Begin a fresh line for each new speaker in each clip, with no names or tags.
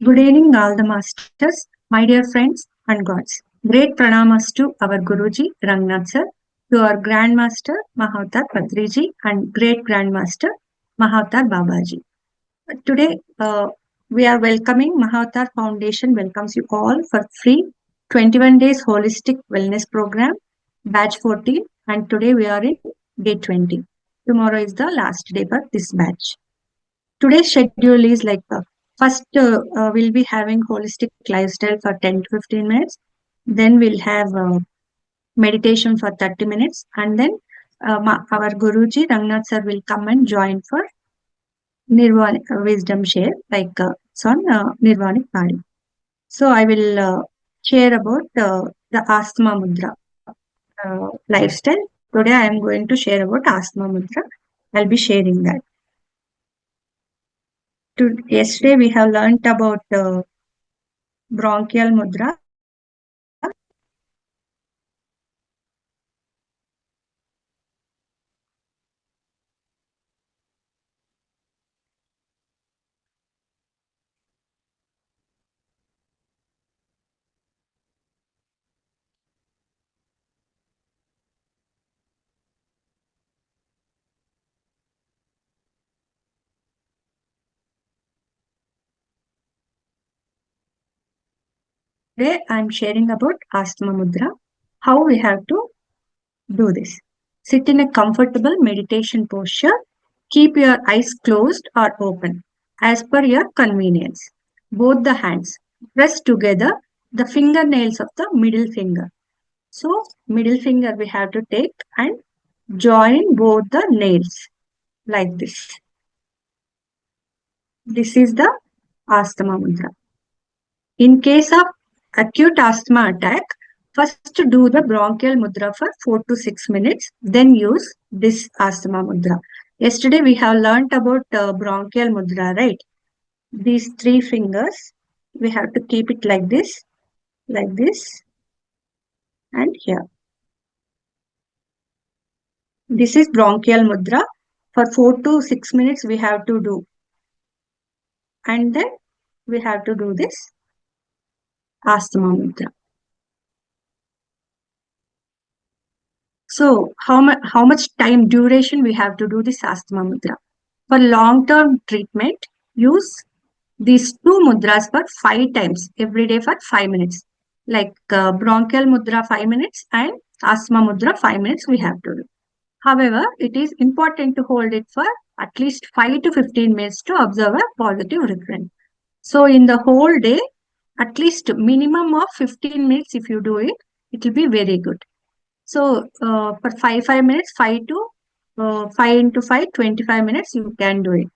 Good evening, all the masters, my dear friends and gods. Great pranamas to our Guruji Rangnath sir, to our Grandmaster Mahavatar Patriji and Great Grandmaster Mahavatar Babaji. Today, we are welcoming Mahavatar Foundation welcomes you all for free 21 days holistic wellness program, batch 14, and today we are in day 20. Tomorrow is the last day for this batch. Today's schedule is like first we'll be having holistic lifestyle for 10 to 15 minutes. Then we'll have meditation for 30 minutes. And then our Guruji Rangnath sir will come and join for Nirvana wisdom share, like it's on Nirvanic body. So I will share about the asthma mudra lifestyle. Today I am going to share about asthma mudra. I'll be sharing that. Yesterday we have learnt about bronchial mudra. Today I am sharing about asthma mudra, how we have to do this. Sit in a comfortable meditation posture. Keep your eyes closed or open as per your convenience. Both the hands press together the fingernails of the middle finger. So middle finger we have to take and join both the nails like this. This is the asthma mudra. In case of acute asthma attack, first do the bronchial mudra for 4 to 6 minutes, then use this asthma mudra. Yesterday we have learnt about bronchial mudra, right? These three fingers, we have to keep it like this, and here. This is bronchial mudra. For 4 to 6 minutes we have to do. And then we have to do this asthma mudra. So how much time duration we have to do this asthma mudra? For long-term treatment, use these two mudras for 5 times every day for 5 minutes. Like bronchial mudra 5 minutes and asthma mudra 5 minutes we have to do. However, it is important to hold it for at least 5 to 15 minutes to observe a positive recurrence. So in the whole day, at least minimum of 15 minutes if you do it, it will be very good. So for 5 minutes, 5 into 5, 25 minutes you can do it.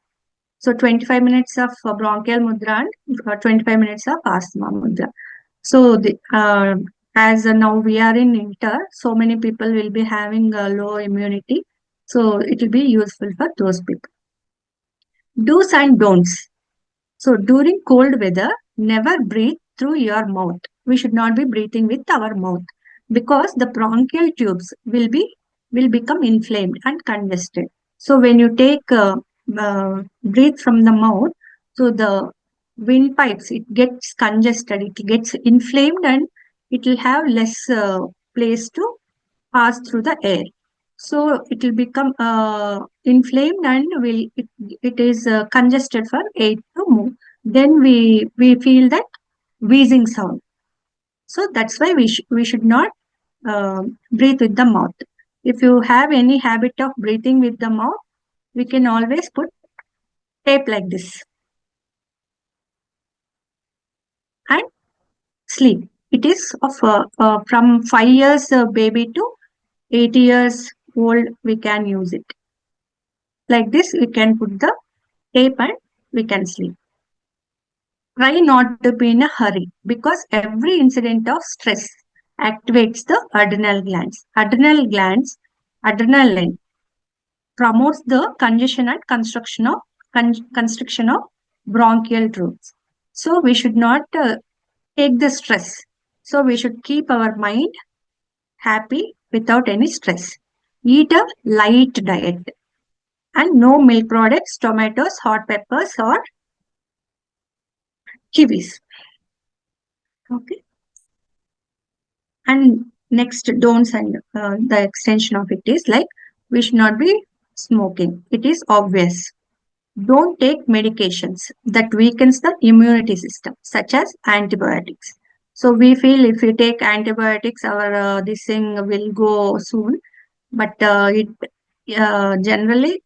So 25 minutes of bronchial mudra and 25 minutes of asthma mudra. So as now we are in winter, so many people will be having low immunity. So it will be useful for those people. Do's and don'ts. So during cold weather, never breathe through your mouth. We should not be breathing with our mouth, because the bronchial tubes will become inflamed and congested. So when you take breathe from the mouth, so the windpipes, it gets congested, it gets inflamed, and it will have less place to pass through the air. So it will become inflamed and it is congested for air to move. Then we feel that wheezing sound. So that's why we should not breathe with the mouth. If you have any habit of breathing with the mouth, we can always put tape like this and sleep. It is of from 5 years baby to 8 years old, we can use it. Like this, we can put the tape and we can sleep. Try not to be in a hurry, because every incident of stress activates the adrenal glands. Adrenaline promotes the congestion and constriction of bronchial tubes. So we should not take the stress. So we should keep our mind happy without any stress. Eat a light diet and no milk products, tomatoes, hot peppers, or kiwis. Okay. And next don'ts and the extension of it is like we should not be smoking. It is obvious. Don't take medications that weakens the immunity system, such as antibiotics. So we feel if we take antibiotics, our this thing will go soon, but it generally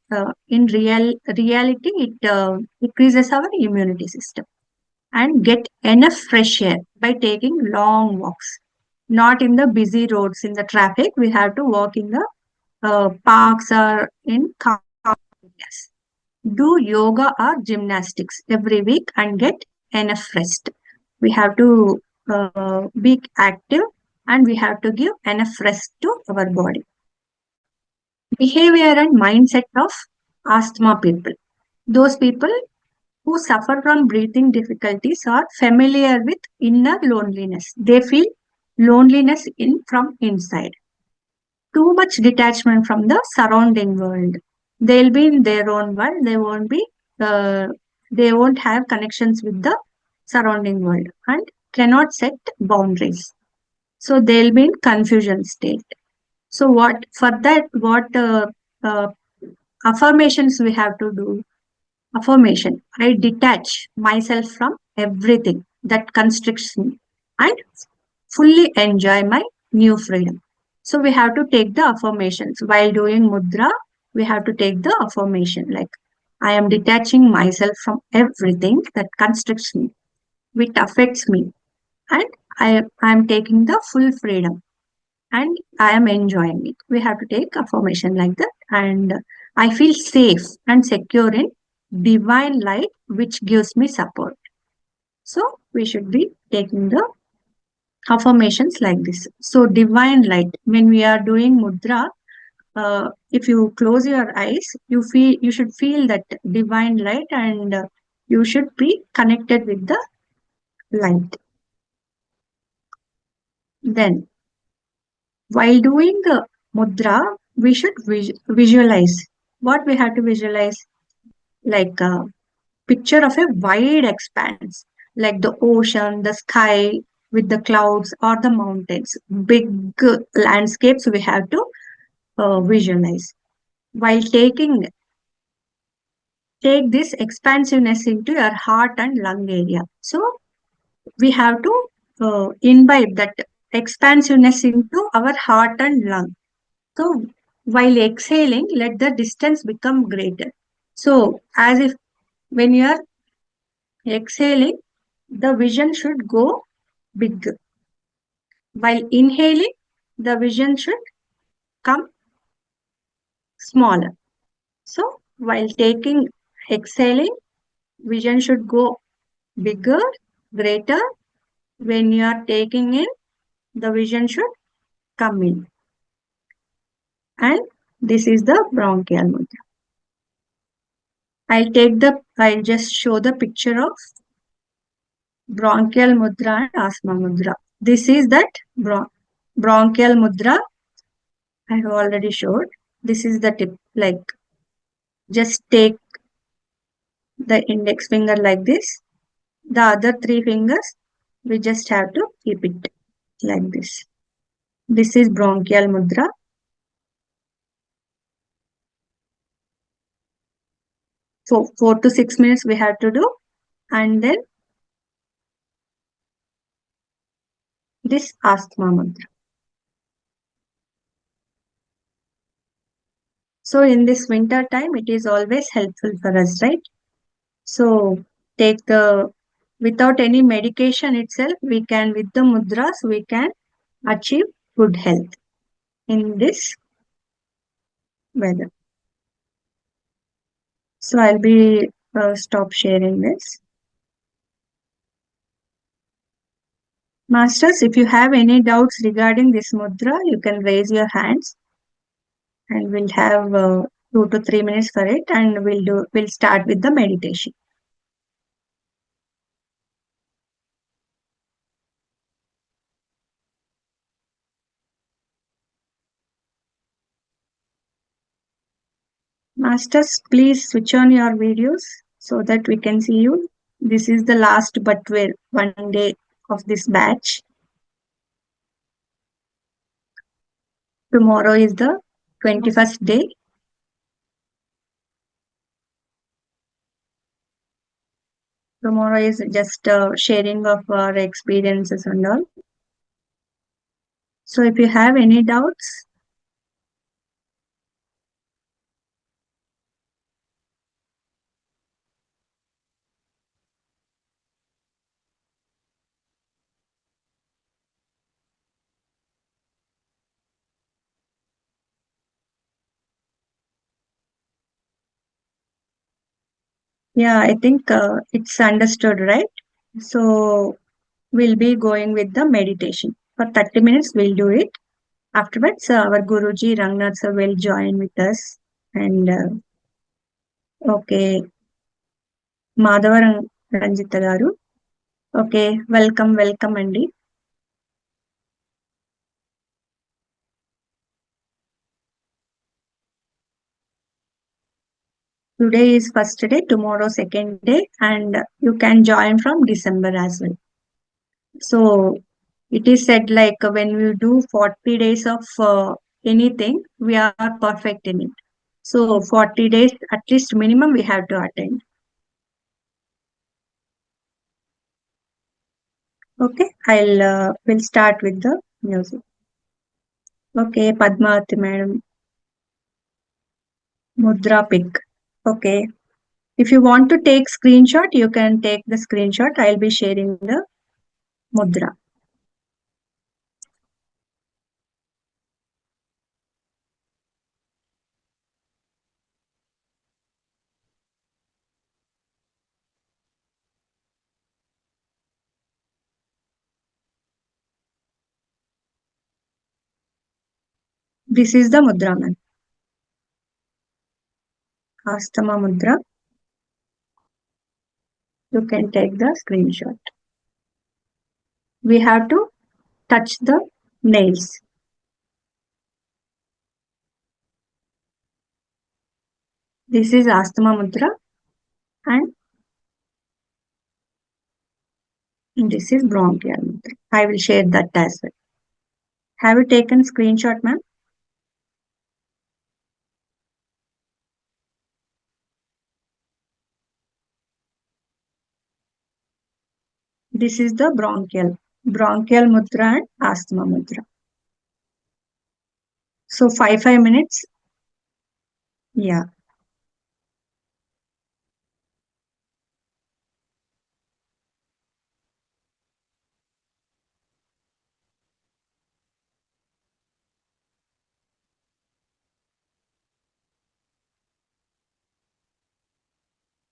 in reality it decreases our immunity system. And get enough fresh air by taking long walks, not in the busy roads in the traffic. We have to walk in the parks or in calm areas. Do yoga or gymnastics every week and get enough rest. We have to be active and we have to give enough rest to our body. Behavior and mindset of asthma people. Those people who suffer from breathing difficulties are familiar with inner loneliness. They feel loneliness from inside. Too much detachment from the surrounding world. They'll be in their own world. Uh, they won't have connections with the surrounding world and cannot set boundaries. So they'll be in confusion state. So what uh, affirmations we have to do? Affirmation. I detach myself from everything that constricts me and fully enjoy my new freedom. So we have to take the affirmations while doing mudra. We have to take the affirmation like I am detaching myself from everything that constricts me, which affects me, and I am taking the full freedom and I am enjoying it. We have to take affirmation like that. And I feel safe and secure in divine light, which gives me support. So we should be taking the affirmations like this. So divine light, when we are doing mudra, if you close your eyes, you should feel that divine light, and you should be connected with the light. Then, while doing mudra, we should visualize. What we have to visualize, like a picture of a wide expanse, like the ocean, the sky with the clouds or the mountains, big landscapes we have to visualize. While take this expansiveness into your heart and lung area. So we have to imbibe that expansiveness into our heart and lung. So while exhaling, let the distance become greater. So as if when you are exhaling, the vision should go big. While inhaling, the vision should come smaller. So while exhaling, vision should go bigger, greater. When you are taking in, the vision should come in. And this is the bronchial mudra. I'll just show the picture of bronchial mudra and asthma mudra. This is that bronchial mudra I have already showed. This is the tip, like just take the index finger like this. The other three fingers, we just have to keep it like this. This is bronchial mudra. So 4 to 6 minutes we have to do, and then this asthma mudra. So in this winter time, it is always helpful for us, right? So take the without any medication itself, we can with the mudras we can achieve good health in this weather. So I'll be stop sharing this. Masters, if you have any doubts regarding this mudra, you can raise your hands, and we'll have 2 to 3 minutes for it, and we'll start with the meditation. Masters, please switch on your videos so that we can see you. This is the last but one day of this batch. Tomorrow is the 21st day. Tomorrow is just sharing of our experiences and all. So if you have any doubts, yeah, I think it's understood, right? So we'll be going with the meditation. For 30 minutes, we'll do it. Afterwards, our Guruji Rangnath sir will join with us. And okay, Madhava Ranjita garu. Okay, welcome, Andy. Today is first day, tomorrow second day, and you can join from December as well. So it is said like when we do 40 days of anything, we are perfect in it. So 40 days, at least minimum, we have to attend. Okay, will start with the music. Okay, Padmavati madam, Mudra pick. Okay, if you want to take screenshot, you can take the screenshot. I'll be sharing the mudra. This is the mudra, ma'am. Astama mudra. You can take the screenshot. We have to touch the nails. This is Astama mudra and this is bronchial mudra. I will share that as well. Have you taken screenshot, ma'am? This is the bronchial mudra and asthma mudra. So 5 minutes. Yeah.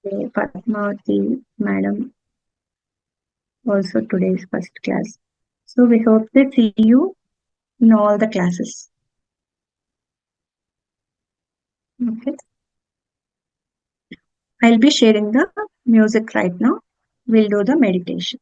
Okay, Padmavati madam also today's first class. So we hope to see you in all the classes. Okay. I'll be sharing the music right now. We'll do the meditation.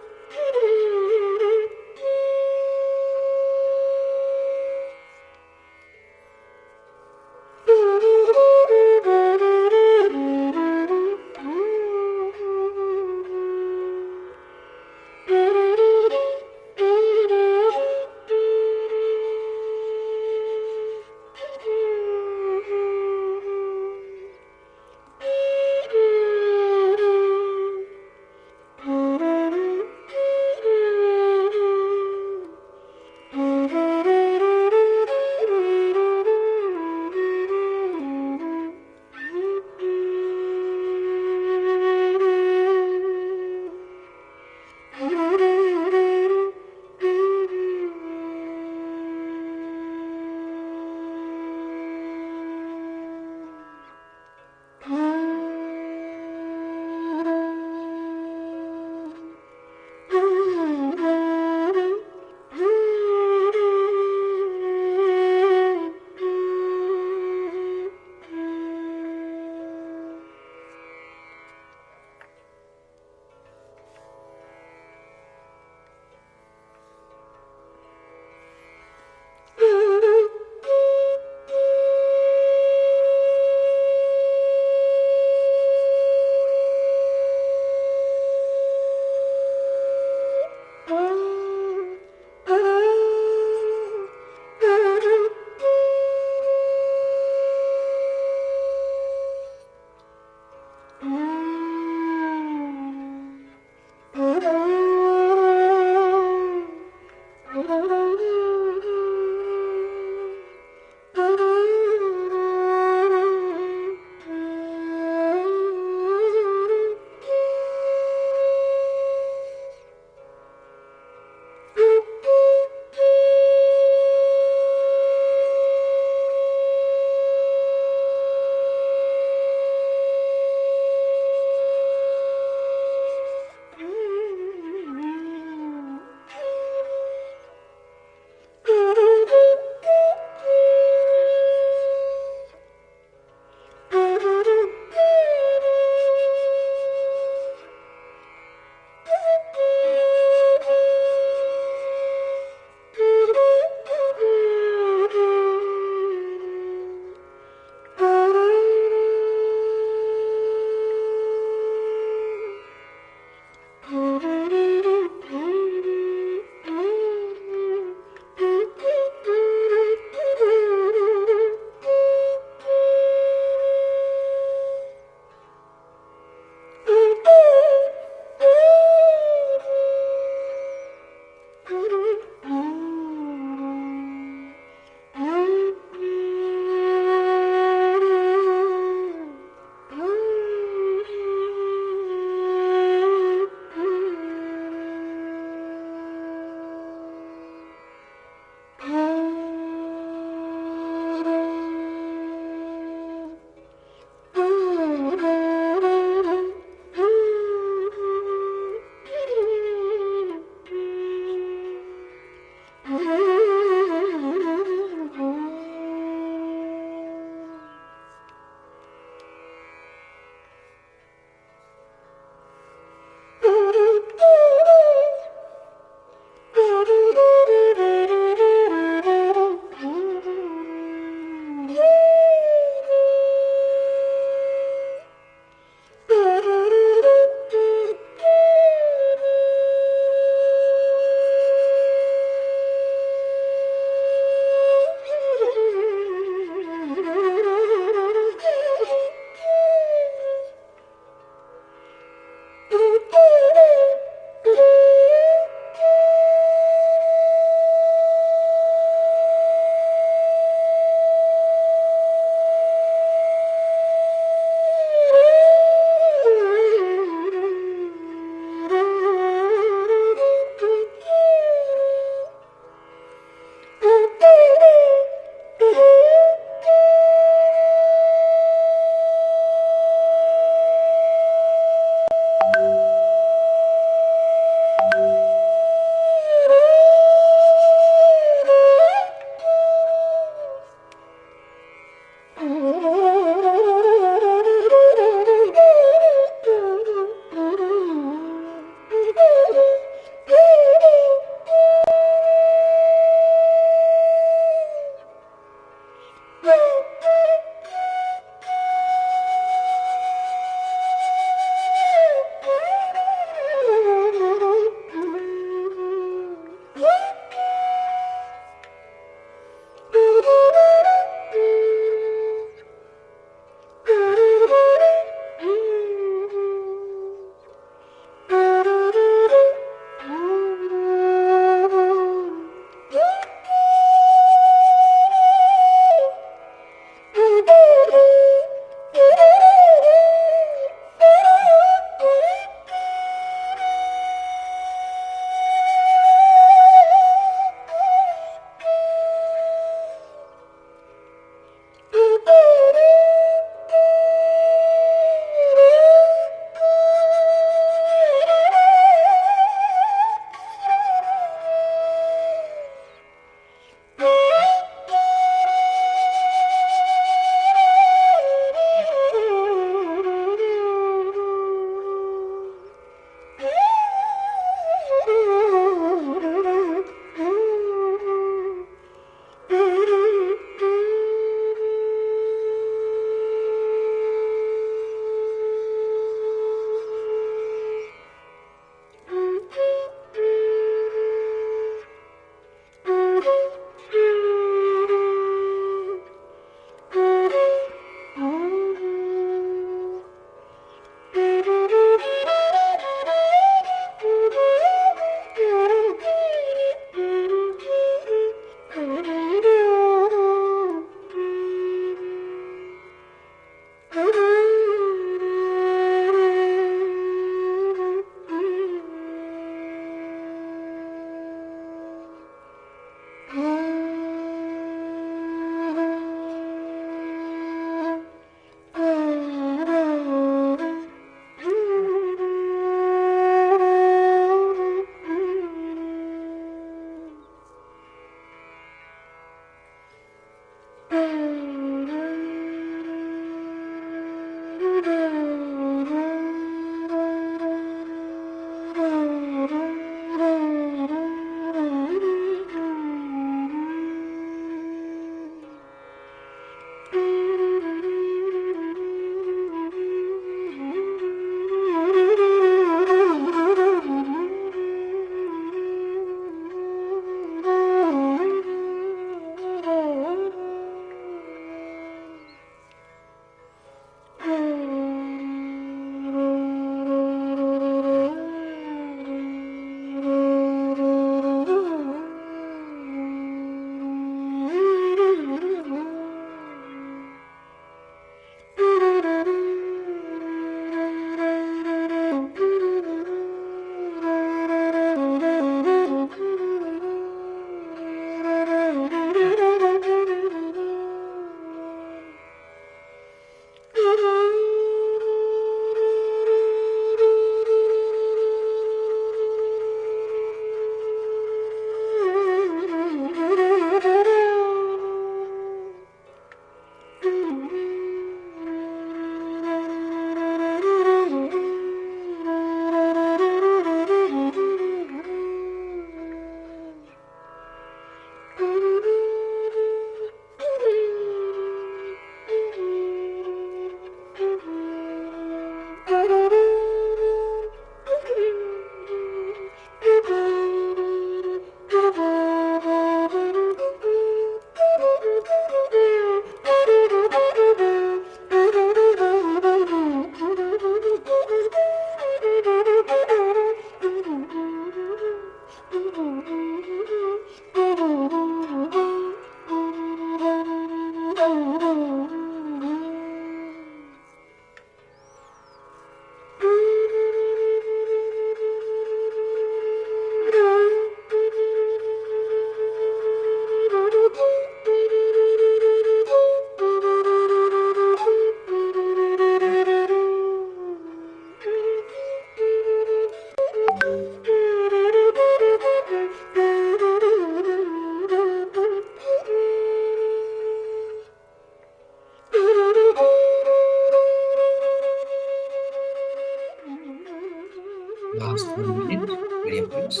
Last 1 minute, medium pulse.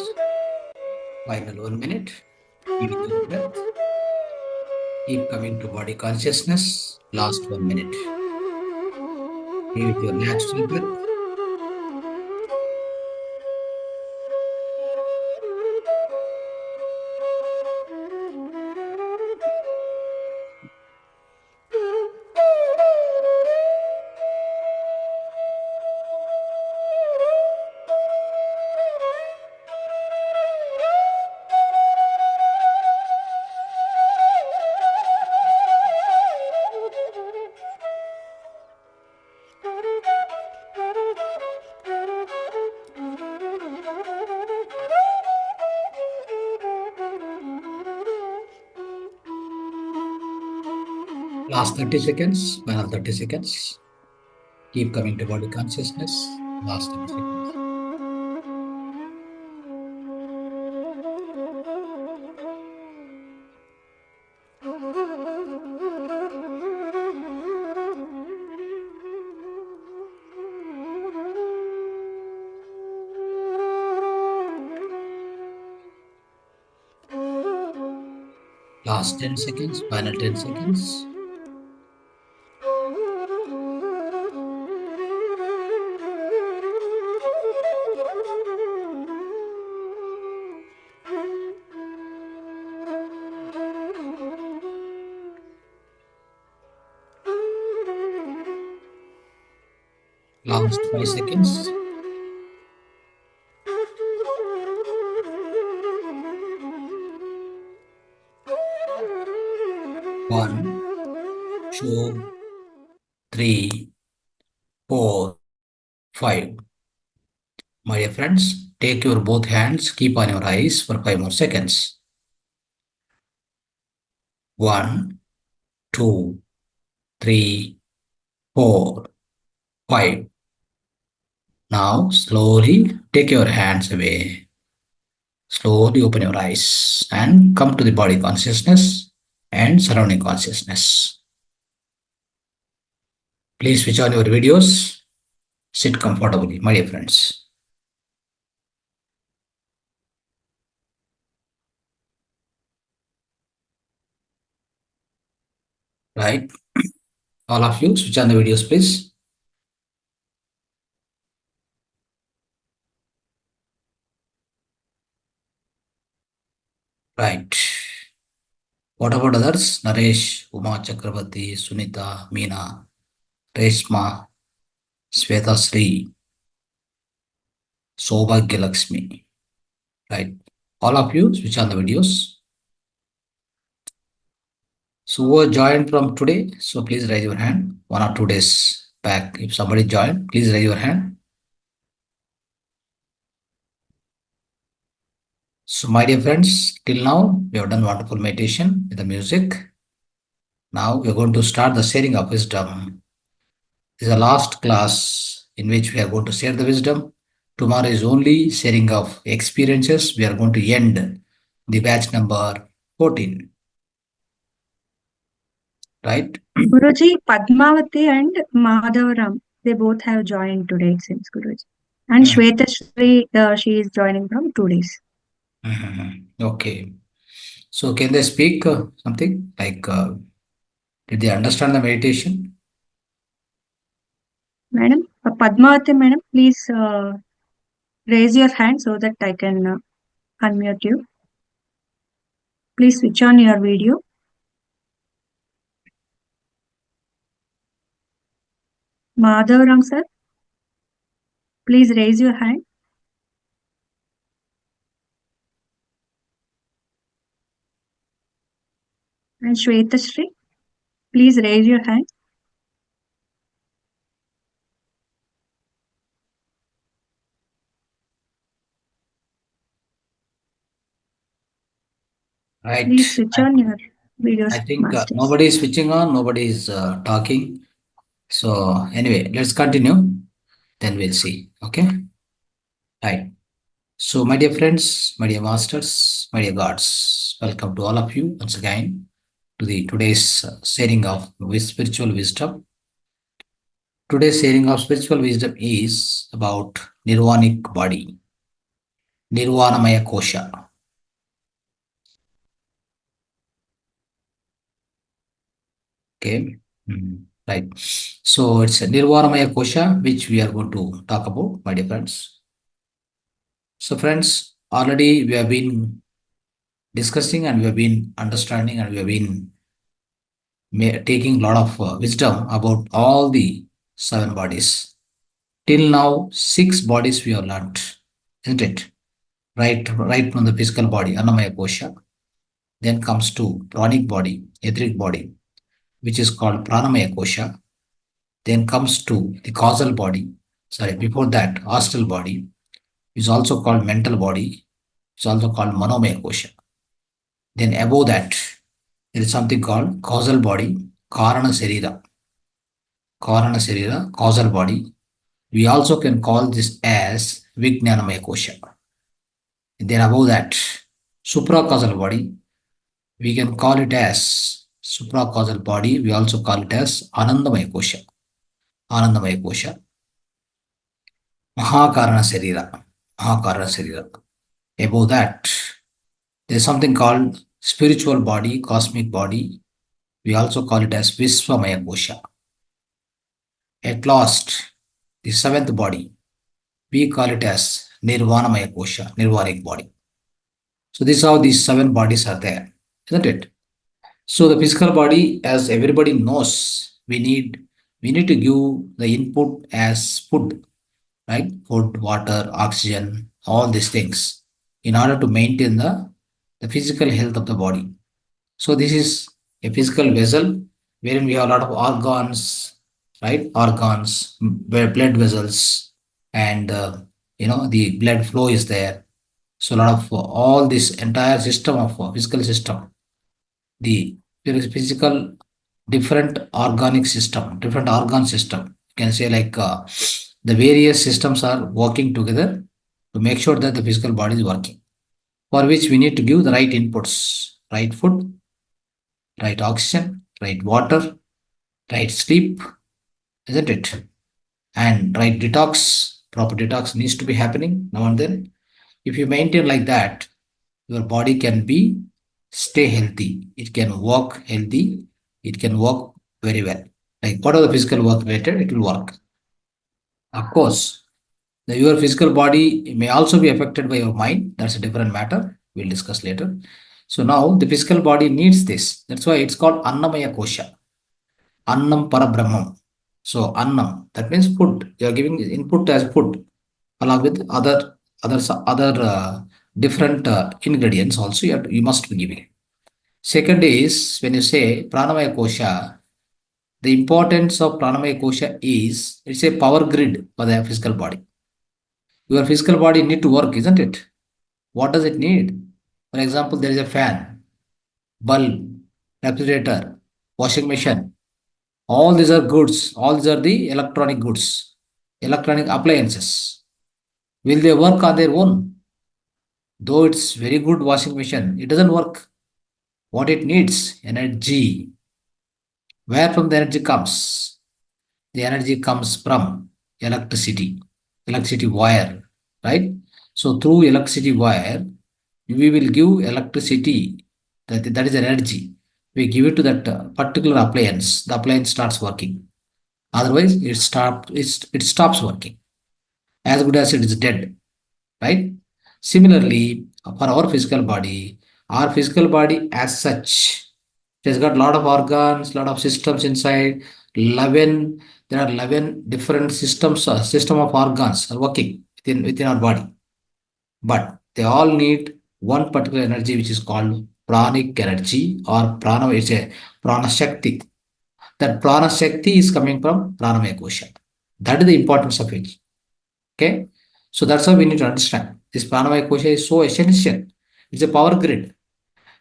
Final 1 minute. Keep your breath. Keep coming to body consciousness. Last 1 minute. Be with your natural breath. Last 30 seconds, final 30 seconds. Keep coming to body consciousness. Last 30 seconds. Last 10 seconds, final 10 seconds. Last 5 seconds. One, two, three, 4, 5. My dear friends, take your both hands, keep on your eyes for 5 more seconds. 1, 2, 3, 4, 5. Now slowly take your hands away. Slowly open your eyes and come to the body consciousness and surrounding consciousness. Please switch on your videos. Sit comfortably, my dear friends. Right? All of you, switch on the videos, please. Right. What about others? Naresh, Uma Chakrabarti, Sunita, Meena, Reshma, Sweta Sri, Saubhagya Lakshmi. Right. All of you, switch on the videos. So who joined from today? So please raise your hand. 1 or 2 days back. If somebody joined, please raise your hand. So my dear friends, till now we have done wonderful meditation with the music. Now we are going to start the sharing of wisdom. This is the last class in which we are going to share the wisdom. Tomorrow is only sharing of experiences. We are going to end the batch number 14. Right?
Guruji, Padmavati and Madhavaram, they both have joined today, it seems, Guruji. And Shweta Shri, she is joining from 2 days.
Okay. So can they speak something like, did they understand the meditation?
Madam, Padmavati, madam, please raise your hand so that I can unmute you. Please switch on your video. Madhavaram sir, please raise your hand. And Shweta Shri, please raise your hand.
Right.
Please switch on your videos,
I think
masters.
nobody is switching on, nobody is talking. So anyway, let's continue. Then we'll see. Okay. Right. So my dear friends, my dear masters, my dear gods, welcome to all of you once again to the today's sharing of spiritual wisdom. Today's sharing of spiritual wisdom is about nirvanic body, nirvanamaya kosha. Okay. Right. So it's a nirvanamaya kosha which we are going to talk about, my dear friends. So friends, already we have been discussing and we have been understanding and we have been taking a lot of wisdom about all the 7 bodies. Till now, 6 bodies we have learnt, isn't it? Right from the physical body, Annamaya Kosha. Then comes to pranic body, etheric body, which is called Pranamaya Kosha. Then comes to the causal body. Before that, astral body is also called mental body. It's also called Manomaya Kosha. Then above that, there is something called causal body, Karana Sarira. Karana Sarira, causal body. We also can call this as Vijnanamaya Kosha. Then above that, supracausal body, we can call it as supracausal body. We also call it as Anandamaya Kosha. Anandamaya Kosha. Mahakarana Sarira. Mahakarana Sarira. Above that, there is something called spiritual body, cosmic body. We also call it as Visvamaya Kosha. At last, the seventh body, we call it as Nirvanamaya Kosha, Nirvanic body. So this is how these seven bodies are there, isn't it? So the physical body, as everybody knows, we need to give the input as food, right? Food, water, oxygen, all these things in order to maintain the physical health of the body. So this is a physical vessel wherein we have a lot of organs, right? Organs, blood vessels, and the blood flow is there. So a lot of all this entire system of physical system, the physical different organic system, different organ system. You can say like the various systems are working together to make sure that the physical body is working. For which we need to give the right inputs, right food, right oxygen, right water, right sleep, isn't it? And right detox, proper detox needs to be happening now and then. If you maintain like that, your body can be stay healthy. It can work healthy. It can work very well. Like whatever the physical work related, it will work. Of course, your physical body may also be affected by your mind. That's a different matter. We'll discuss later. So now the physical body needs this. That's why it's called Annamaya Kosha. Annam Parabrahmam. So Annam, that means food. You are giving input as food along with other different ingredients also you must be giving. Second is when you say Pranamaya Kosha, the importance of Pranamaya Kosha is it's a power grid for the physical body. Your physical body need to work, isn't it? What does it need? For example, there is a fan, bulb, refrigerator, washing machine. All these are goods. All these are the electronic goods, electronic appliances. Will they work on their own? Though it's very good washing machine, it doesn't work. What it needs? Energy. Where from the energy comes? The energy comes from electricity wire, right? So through electricity wire, we will give electricity, that is energy. We give it to that particular appliance. The appliance starts working. Otherwise, it stops working. As good as it is dead, right? Similarly, for our physical body as such, it has got a lot of organs, lot of systems inside. 11, there are 11 different system of organs are working within our body. But they all need one particular energy which is called pranic energy or prana, it's a prana shakti. That prana shakti is coming from pranamaya kosha. That is the importance of it. Okay. So that's how we need to understand. This pranamaya kosha is so essential. It's a power grid.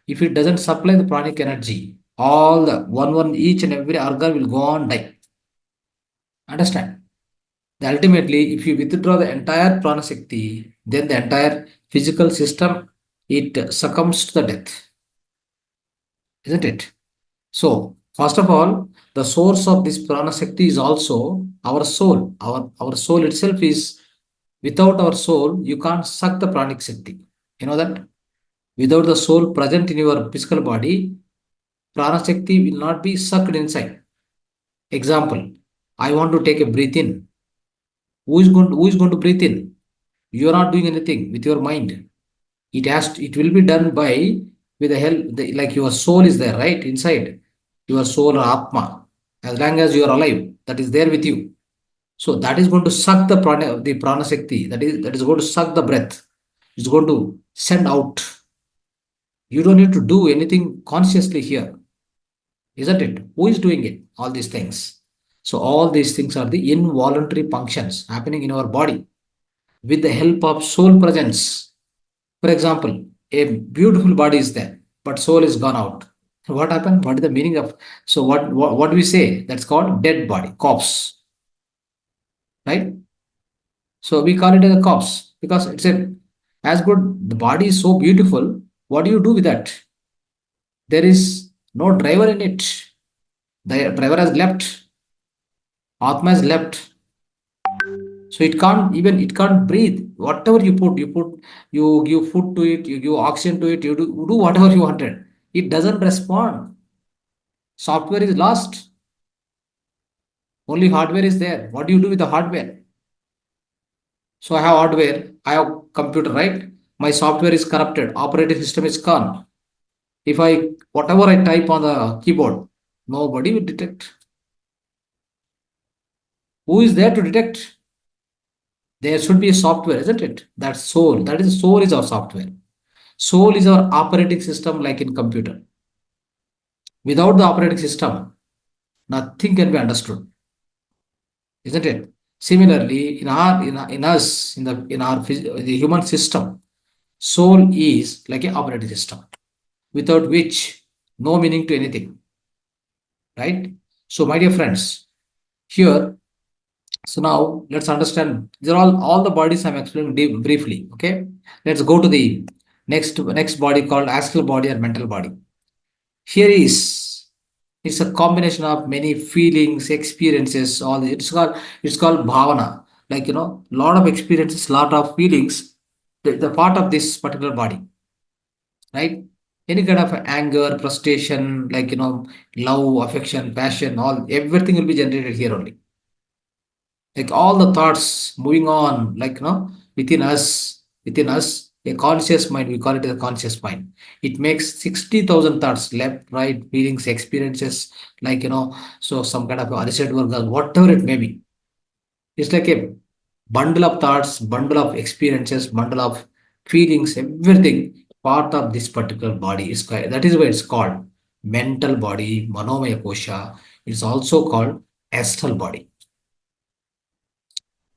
If it doesn't supply the pranic energy, all the each and every organ will go on die. Understand? Ultimately, if you withdraw the entire prana shakti, then the entire physical system it succumbs to the death, isn't it? So, first of all, the source of this prana shakti is also our soul. Our soul itself is without our soul, you can't suck the pranic shakti. You know that? Without the soul present in your physical body, prana shakti will not be sucked inside. Example, I want to take a breath in. Who is going to breathe in? You are not doing anything with your mind. It will be done by with the help like your soul is there, right? Inside. Your soul or Atma. As long as you are alive, that is there with you. So that is going to suck the prana shakti. That is going to suck the breath. It's going to send out. You don't need to do anything consciously here, isn't it? Who is doing it? All these things. So all these things are the involuntary functions happening in our body with the help of soul presence. For example, a beautiful body is there, but soul is gone out. What happened? What is the meaning of? So what do we say? That's called dead body, corpse, right? So we call it as a corpse because it's a as good. The body is so beautiful. What do you do with that? There is no driver in it. The driver has left. Atma has left. So it can't breathe. Whatever you give food to it, you give oxygen to it, you do whatever you wanted. It doesn't respond. Software is lost. Only hardware is there. What do you do with the hardware? So I have hardware, I have computer, right? My software is corrupted, operating system is gone. If I whatever I type on the keyboard, nobody will detect. Who is there to detect? There should be a software, isn't it? That soul. That is soul is our software. Soul is our operating system, like in computer. Without the operating system, nothing can be understood, isn't it? Similarly, in us in our the human system, soul is like an operating system, without which no meaning to anything, right? So, my dear friends, here, so now let's understand. These are all the bodies I'm explaining briefly. Okay, let's go to the next body called astral body or mental body. Here is it's a combination of many feelings, experiences. All this. It's called bhavana. Like lot of experiences, lot of feelings. The part of this particular body, right? Any kind of anger, frustration, like love, affection, passion, all everything will be generated here only. Like all the thoughts moving on, like within us, a conscious mind, we call it a conscious mind. It makes 60,000 thoughts, left, right, feelings, experiences, like so some kind of reset work, whatever it may be. It's like a bundle of thoughts, bundle of experiences, bundle of feelings, everything part of this particular body is that is why it's called mental body, manomaya kosha. It's also called astral body.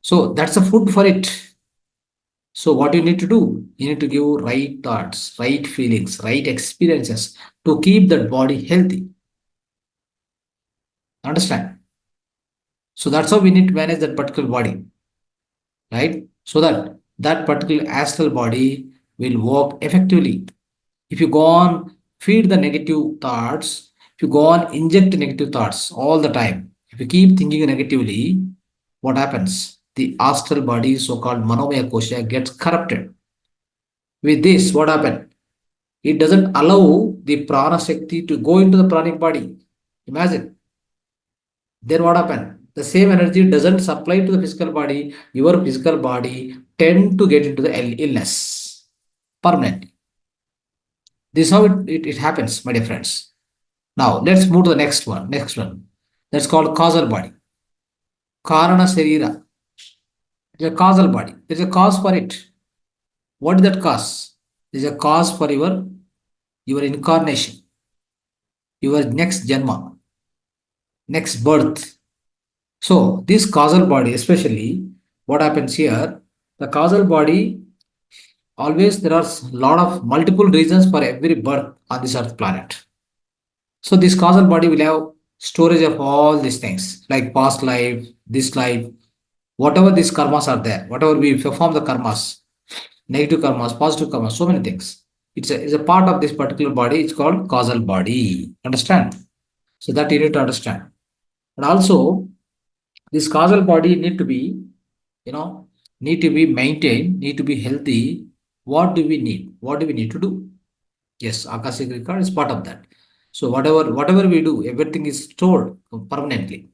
So that's a food for it. So what you need to do? You need to give right thoughts, right feelings, right experiences to keep that body healthy. Understand? So that's how we need to manage that particular body, right? So that that particular astral body will work effectively. If you go on feed the negative thoughts, if you go on inject negative thoughts all the time, if you keep thinking negatively, what happens? The astral body, so-called manomaya kosha, gets corrupted. With this, what happened? It doesn't allow the prana shakti to go into the pranic body. Imagine. Then what happened? The same energy doesn't supply to the physical body. Your physical body tend to get into the illness permanently. This is how it happens, my dear friends. Now let's move to the next one. Next one. That's called causal body. Karana Sarira. It's a causal body. There's a cause for it. What is that cause? There's a cause for your incarnation, your next janma, next birth. So this causal body, especially what happens here, the causal body always there are a lot of multiple reasons for every birth on this earth planet. So this causal body will have storage of all these things like past life, this life, whatever these karmas are there, whatever we perform the karmas, negative karmas, positive karmas, so many things. It's a part of this particular body. It's called causal body. Understand? So that you need to understand. And also, this causal body you know, need to be maintained, need to be healthy. What do we need? What do we need to do? Yes, Akashic record is part of that. So whatever we do, everything is stored permanently.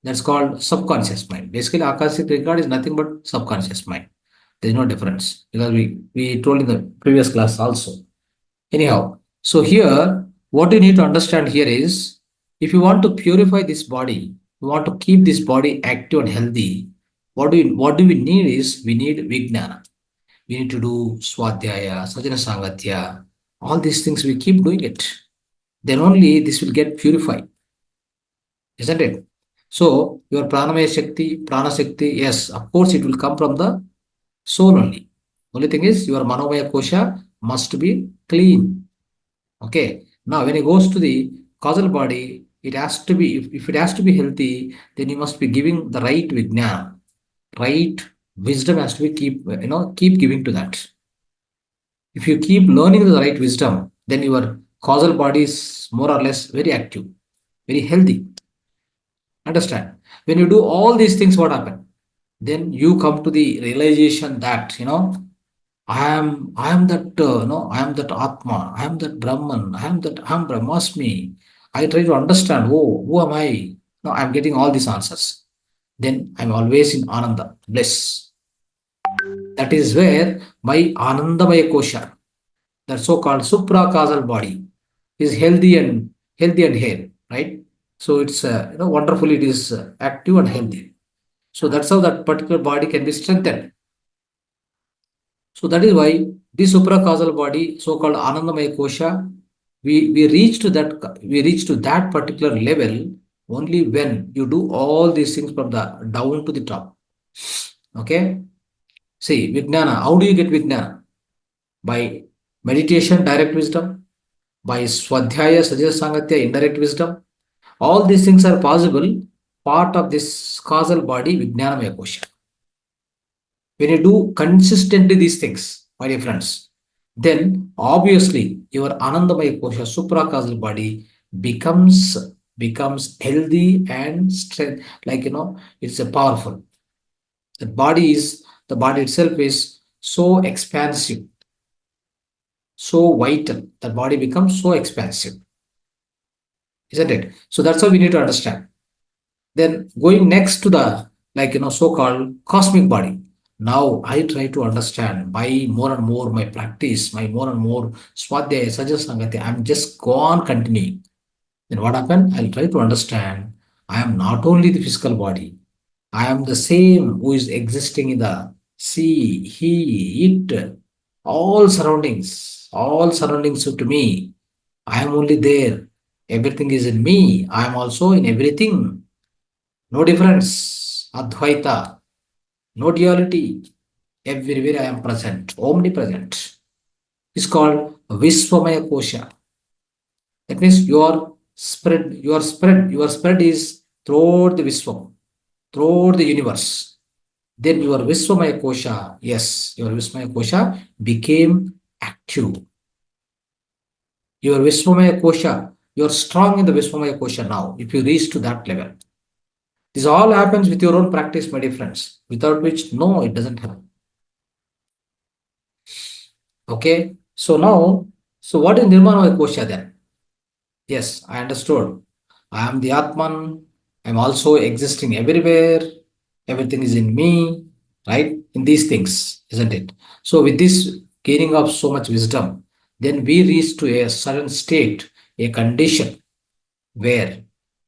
That's called subconscious mind. Basically, Akashic record is nothing but subconscious mind. There's no difference because we told in the previous class also. Anyhow, so here what you need to understand here is if you want to purify this body, you want to keep this body active and healthy. What do we need is we need Vijnana. We need to do Swadhyaya, Sajana Sangatya, all these things we keep doing it. Then only this will get purified, isn't it? So your pranamaya shakti, prana shakti, yes, of course it will come from the soul only. Only thing is your manomaya kosha must be clean. Okay. Now, when it goes to the causal body, it has to be, if it has to be healthy, then you must be giving the right vijnana, right wisdom has to be keep giving to that. If you keep learning the right wisdom, then your causal body is more or less very active, very healthy. Understand? When you do all these things, what happen? Then you come to the realization that I am that I am that Atma, I am that Brahman, I am that Aham Brahmasmi. I try to understand, oh, who am I? No, I am getting all these answers. Then I'm always in Ananda, bliss. That is where my Anandamaya Kosha, that so-called supracausal body, is healthy and here, right? So it's wonderful. It is active and healthy. So that's how that particular body can be strengthened. So that is why this supracausal body, so-called Anandamaya Kosha, we reach to that particular level only when you do all these things from the down to the top. Okay. See, Vijnana. How do you get Vijnana? By meditation, direct wisdom. By Swadhyaya, Sajja Sangatya, indirect wisdom. All these things are possible, part of this causal body, Vijnanamaya Kosha. When you do consistently these things, my dear friends, then obviously your Anandamaya Kosha, supracausal body, becomes healthy and strength, it's a powerful. The body itself is so expansive, so vital. The body becomes so expansive, isn't it? So that's how we need to understand. Then going next to the so-called cosmic body. Now I try to understand by more and more my practice, my more and more swadhyaya, sajasangati, I'm just go on continuing. Then what happened? I'll try to understand I am not only the physical body, I am the same who is existing in the sea, he, it, all surroundings to me. I am only there. Everything is in me. I am also in everything. No difference. Advaita. No duality. Everywhere I am present. Omnipresent. It's called Vishwamaya Kosha. That means your spread is throughout the Vishwam, throughout the universe. Then your Vishwamaya Kosha, yes, your Vishwamaya Kosha became active. Your Vishwamaya Kosha, you're strong in the Vishwamaya Kosha now, if you reach to that level. This all happens with your own practice, my dear friends, without which, no, it doesn't happen. Okay, so what is Nirmanamaya Kosha then? Yes, I understood. I am the Atman, I'm also existing everywhere, everything is in me, right? In these things, isn't it? So, with this gaining of so much wisdom, then we reach to a certain state, a condition where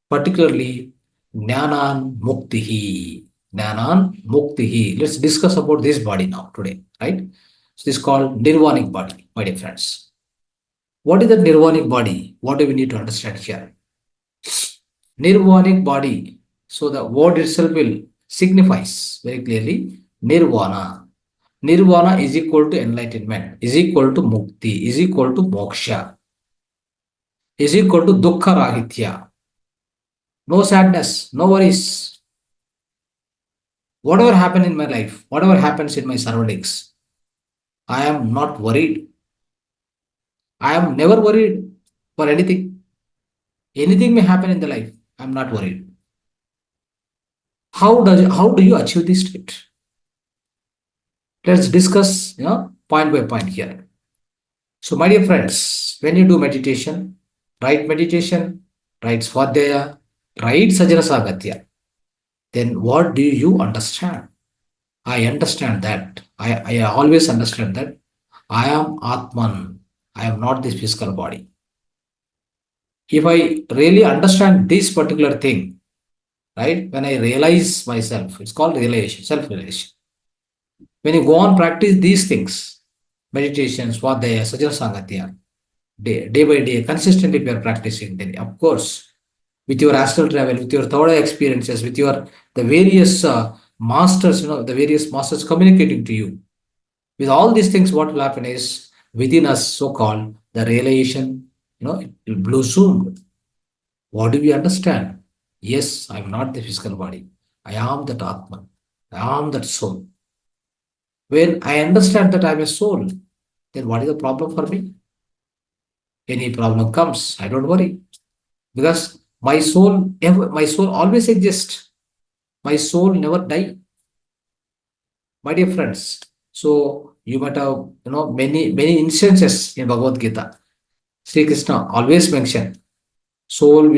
particularly Jnanan Muktihi. Jnanan Muktihi. Let's discuss about this body now today, right? So this is called Nirvanic body, my dear friends. What is the Nirvanic body? What do we need to understand here? Nirvanic body. So the word itself will signifies very clearly Nirvana. Nirvana is equal to enlightenment, is equal to mukti, is equal to moksha, is equal to dukkha rahitya. No sadness, no worries. Whatever happens in my life, whatever happens in my surroundings, I am not worried. I am never worried for anything. Anything may happen in the life. I am not worried. How do you achieve this state? Let's discuss, point by point here. So, my dear friends, when you do meditation, right swadhyaya, right sajanasagatya, then what do you understand? I understand that. I always understand that I am Atman. I am not this physical body. If I really understand this particular thing, right, when I realize myself, it's called realization, self-realization. When you go on practice these things, meditation, swadhyaya, sajana sangatya, day by day, consistently we are practicing, then of course, with your astral travel, with your third eye experiences, with your the various masters, the various masters communicating to you. With all these things, what will happen is within us, so-called the realization, it will blossom. What do we understand? Yes, I am not the physical body. I am that Atman. I am that soul. When I understand that I am a soul, then what is the problem for me? Any problem comes, I don't worry. Because my soul always exists. My soul never die, my dear friends. So you might have many instances in Bhagavad Gita. Sri Krishna always mentioned soul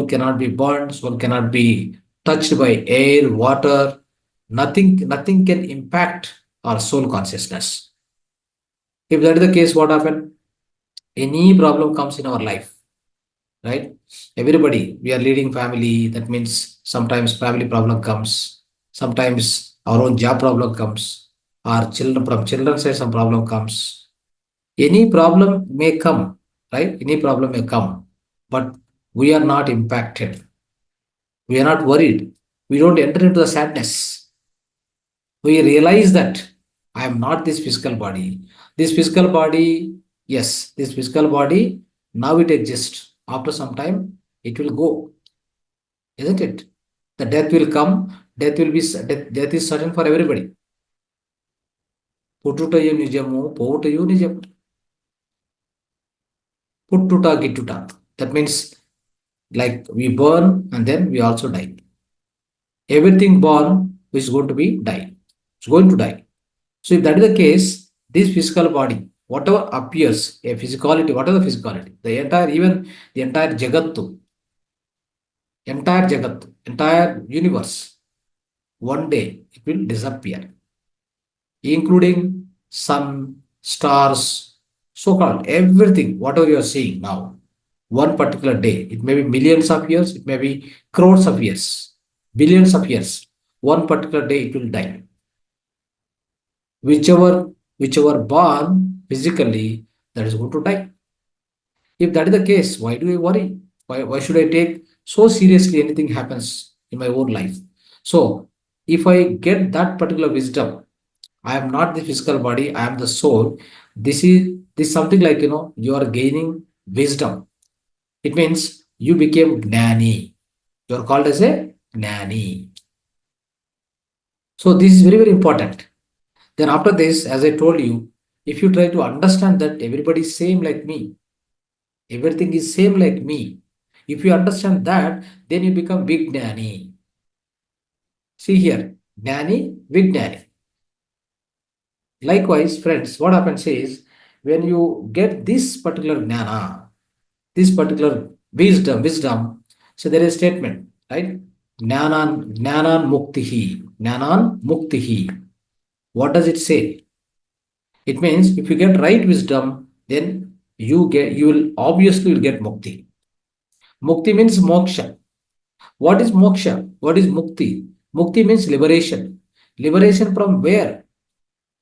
cannot be burned, soul cannot be touched by air, water. Nothing can impact our soul consciousness. If that is the case, what happened? Any problem comes in our life, right? Everybody, we are leading family. That means sometimes family problem comes. Sometimes our own job problem comes. Our children from children side some problem comes. Any problem may come, right? Any problem may come, but we are not impacted. We are not worried. We don't enter into the sadness. We realize that I am not this physical body. This physical body, yes, this physical body, now it exists. After some time, it will go, isn't it? The death will come. Death is certain for everybody. పుట్టుటయు నిజము పోవుటయు నిజము puttuta gittuta. That means like we burn and then we also die. Everything born is going to be die. It's going to die. So if that is the case, this physical body, whatever appears, a physicality, whatever physicality, the entire jagattu, entire universe, one day it will disappear, including sun, stars, so-called everything, whatever you are seeing now. One particular day, it may be millions of years, it may be crores of years, billions of years. One particular day it will die. Whichever born physically, that is going to die. If that is the case, why do I worry? Why should I take so seriously anything happens in my own life? So if I get that particular wisdom, I am not the physical body, I am the soul. This something like you are gaining wisdom. It means you became gnani. You are called as a gnani. So this is very, very important. Then after this, as I told you, if you try to understand that everybody is same like me, everything is same like me, if you understand that, then you become big gnani. See here, gnani, big gnani. Likewise, friends, what happens is when you get this particular gnana, this particular wisdom, so there is a statement, right? Jnanan muktihi. Jnanan muktihi. What does it say? It means if you get right wisdom, then you will obviously get mukti. Mukti means moksha. What is moksha? What is mukti? Mukti means liberation. Liberation from where?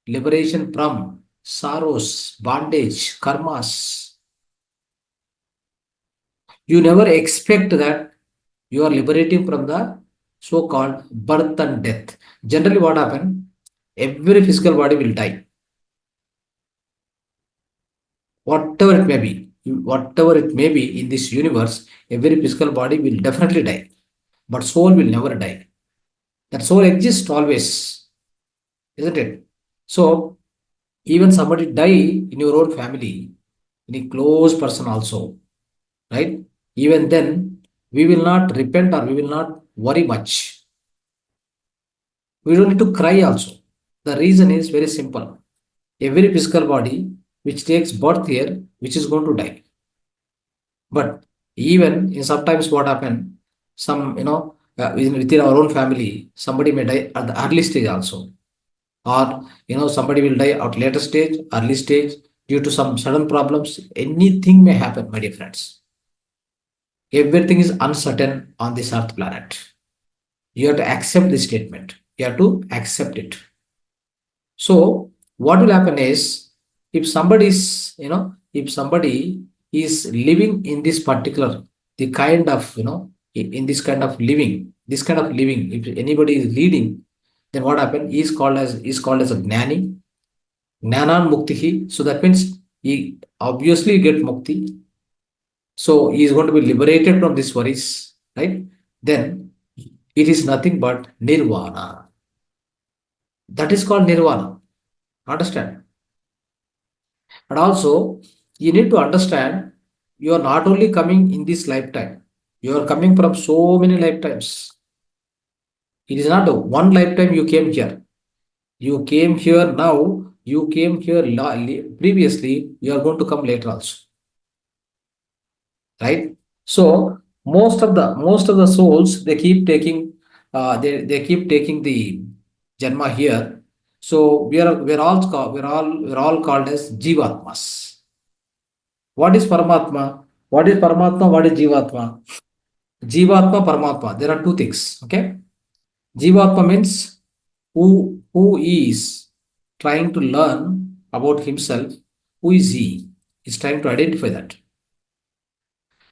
Liberation from sorrows, bondage, karmas. You never expect that you are liberating from the so-called birth and death. Generally, what happens? Every physical body will die. Whatever it may be in this universe, every physical body will definitely die. But soul will never die. That soul exists always, isn't it? So even somebody die in your own family, in a close person also, right? Even then, we will not repent or we will not worry much. We don't need to cry also. The reason is very simple. Every physical body which takes birth here, which is going to die. But even in sometimes what happen, some within our own family, somebody may die at the early stage also, or somebody will die at later stage, early stage, due to some sudden problems. Anything may happen, my dear friends. Everything is uncertain on this earth planet. You have to accept this statement. You have to accept it. So what will happen is, if somebody is living in this particular, the kind of in this kind of living, if anybody is leading, then what happens? He is called as a gnani, jnanan muktihi. So that means he obviously get mukti. So he is going to be liberated from these worries, right? Then it is nothing but nirvana. That is called nirvana. Understand? And also, you need to understand you are not only coming in this lifetime, you are coming from so many lifetimes. It is not one lifetime you came here. You came here now, you came here previously, you are going to come later also. Right? So most of the souls they keep taking they keep taking the janma here. So we're all called as jivatmas. What is Paramatma? What is Paramatma? What is Jivatma? Jivatma, Paramatma. There are two things. Okay. Jivatma means who is trying to learn about himself. Who is he? He's trying to identify that.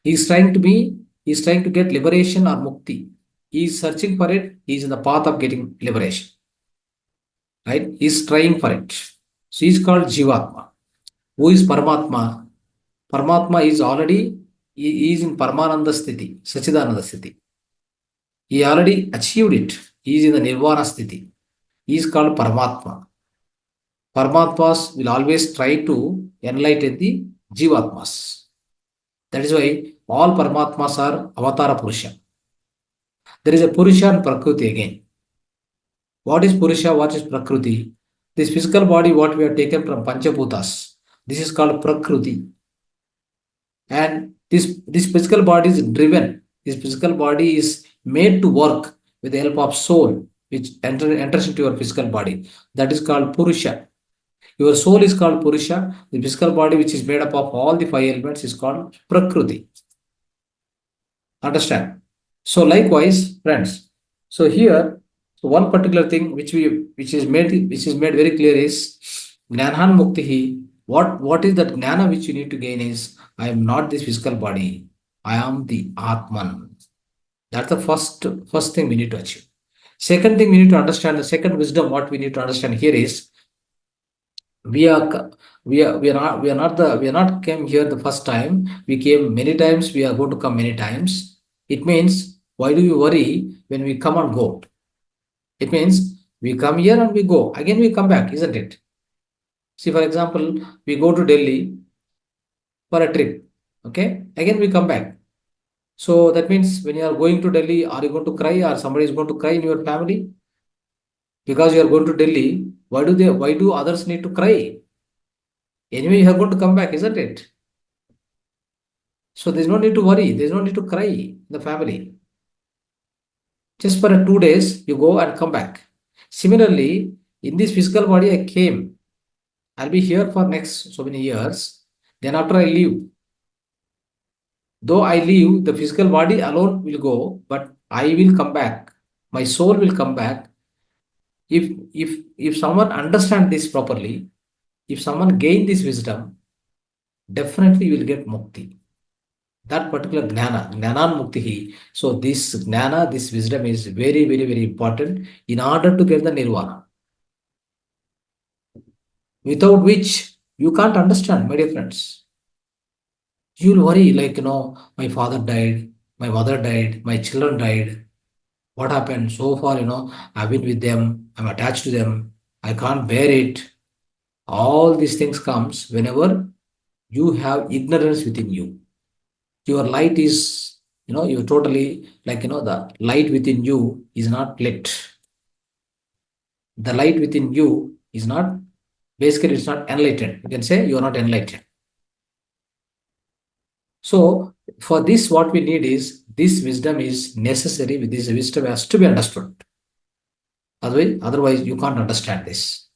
He's trying to get liberation or mukti. He's searching for it. He's in the path of getting liberation. Right? He's trying for it. So he's called Jivatma. Who is Paramatma? Paramatma is already, he is in Paramananda Sthiti, Sachidananda Sthiti. He already achieved it. He is in the Nirvana Sthiti. He is called Paramatma. Paramatmas will always try to enlighten the Jivatmas. That is why all Paramatmas are Avatara Purusha. There is a Purusha and Prakriti again. What is Purusha? What is Prakriti? This physical body, what we have taken from Panchabhutas, this is called Prakriti. And this physical body is driven. This physical body is made to work with the help of soul, which enters into your physical body. That is called Purusha. Your soul is called Purusha. The physical body, which is made up of all the five elements, is called Prakriti. Understand? So likewise, friends. So here, so one particular thing which is made very clear is Gnanhan Muktihi. What is that Gnana which you need to gain is I am not this physical body. I am the Atman. That's the first thing we need to achieve. Second thing we need to understand, the second wisdom what we need to understand here is we are not came here the first time. We came many times. We are going to come many times. It means why do you worry when we come and go? It means we come here and we go again. We come back, isn't it? See, for example, we go to Delhi for a trip. Okay, again we come back. So that means when you are going to Delhi, are you going to cry or somebody is going to cry in your family? Because you are going to Delhi, why do others need to cry? Anyway, you are going to come back, isn't it? So there's no need to worry. There's no need to cry in the family. Just for 2 days, you go and come back. Similarly, in this physical body, I came. I'll be here for next so many years. Then after I leave, though I leave, the physical body alone will go, but I will come back. My soul will come back. If someone understand this properly, if someone gain this wisdom, definitely will get mukti. That particular jnanan muktihi. So this jnana, this wisdom is very, very, very important in order to get the nirvana. Without which you can't understand, my dear friends. You'll worry like, my father died, my mother died, my children died. What happened? So far, I've been with them, I'm attached to them, I can't bear it. All these things comes whenever you have ignorance within you. Your light is, you're totally like, the light within you is not lit. The light within you is not, basically, it's not enlightened. You can say you are not enlightened. So, for this, what we need is this wisdom is necessary. With this wisdom has to be understood. Otherwise, you can't understand this.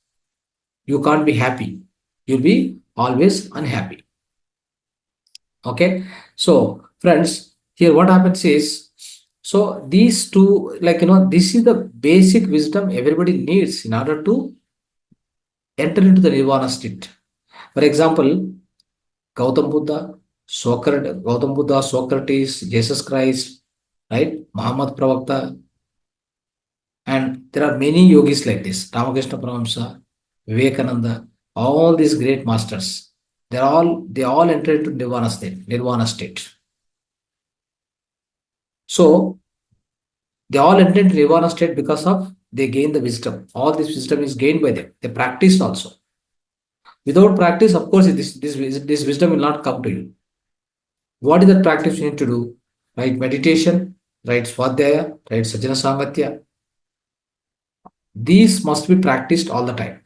You can't be happy. You'll be always unhappy. Okay. So, friends, here what happens is, so these two, this is the basic wisdom everybody needs in order to enter into the nirvana state. For example, Gautam Buddha, Socrates, Jesus Christ, right? Muhammad Pravakta, and there are many yogis like this. Ramakrishna Paramahamsa, Vivekananda, all these great masters. They all enter into nirvana state. So they all entered into nirvana state because of they gain the wisdom. All this wisdom is gained by them. They practiced also. Without practice, of course, this wisdom will not come to you. What is that practice you need to do? Right meditation, right swadhyaya, right sajjana samatya. These must be practiced all the time.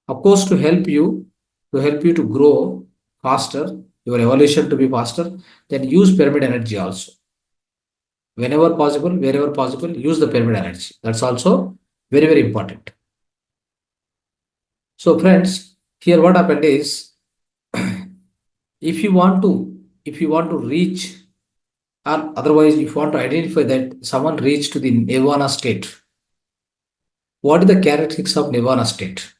Of course, to help you to grow faster, your evolution to be faster, then use pyramid energy also. Whenever possible, wherever possible, use the pyramid energy. That's also very, very important. So, friends, here what happened is if you want to reach, or otherwise if you want to identify that someone reached to the nirvana state, what are the characteristics of nirvana state?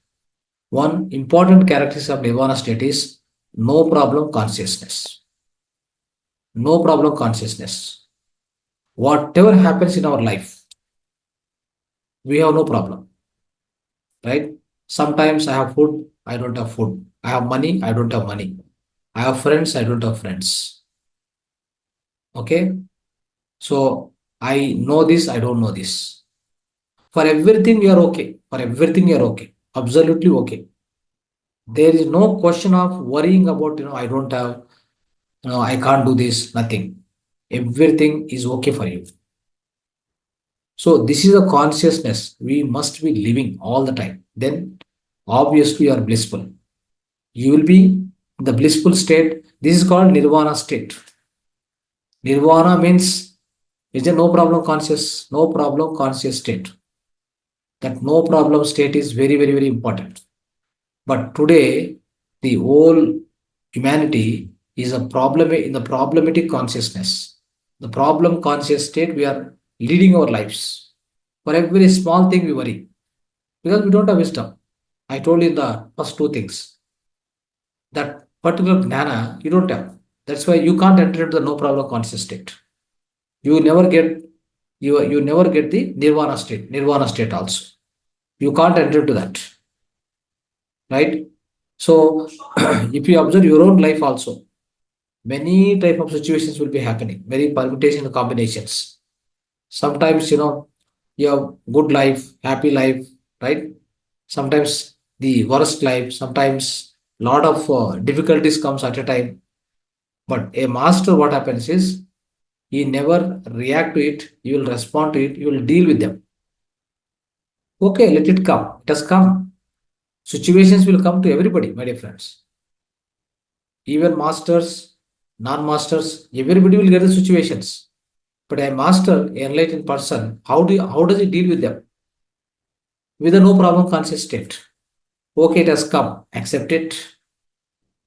One important characteristic of nirvana state is no problem consciousness. No problem consciousness. Whatever happens in our life, we have no problem, right? Sometimes I have food, I don't have food. I have money, I don't have money. I have friends, I don't have friends. Okay? So I know this, I don't know this. For everything, you are okay. For everything, you are okay. Absolutely okay. There is no question of worrying about, I don't have, I can't do this, nothing. Everything is okay for you. So this is a consciousness we must be living all the time. Then obviously you are blissful. You will be in the blissful state. This is called nirvana state. Nirvana means is a no problem conscious state. That no problem state is very, very, very important. But today, the whole humanity is a problem in the problematic consciousness. The problem conscious state, we are leading our lives. For every small thing, we worry because we don't have wisdom. I told you the first two things. That particular Dhyana, you don't have. That's why you can't enter into the no problem conscious state. You never get you never get the nirvana state also. You can't enter into that. Right? So if you observe your own life also, many type of situations will be happening, many permutation and combinations. Sometimes you have good life, happy life, right? Sometimes the worst life, sometimes lot of difficulties comes at a time. But a master, what happens is he never react to it, you will respond to it, you will deal with them. Okay, let it come. It has come. Situations will come to everybody, my dear friends. Even masters, non-masters, everybody will get the situations. But a master, an enlightened person, how does he deal with them? With a no problem conscious state. Okay, it has come. Accept it.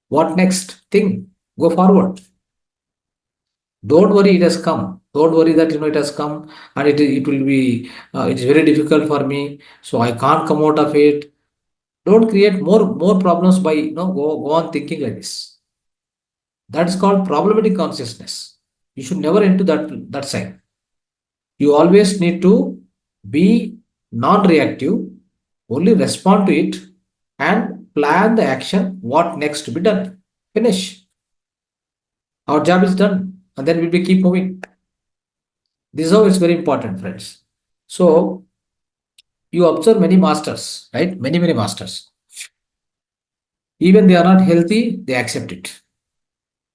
What next? Think. Go forward. Don't worry, it has come. Don't worry that it has come and it will be it is very difficult for me, so I can't come out of it. Don't create more problems by go on thinking like this. That is called problematic consciousness. You should never enter that side. You always need to be non-reactive, only respond to it and plan the action, what next to be done. Finish. Our job is done, and then we'll be keep moving. This is how it's very important, friends. So you observe many masters, right? Many, many masters. Even they are not healthy, they accept it.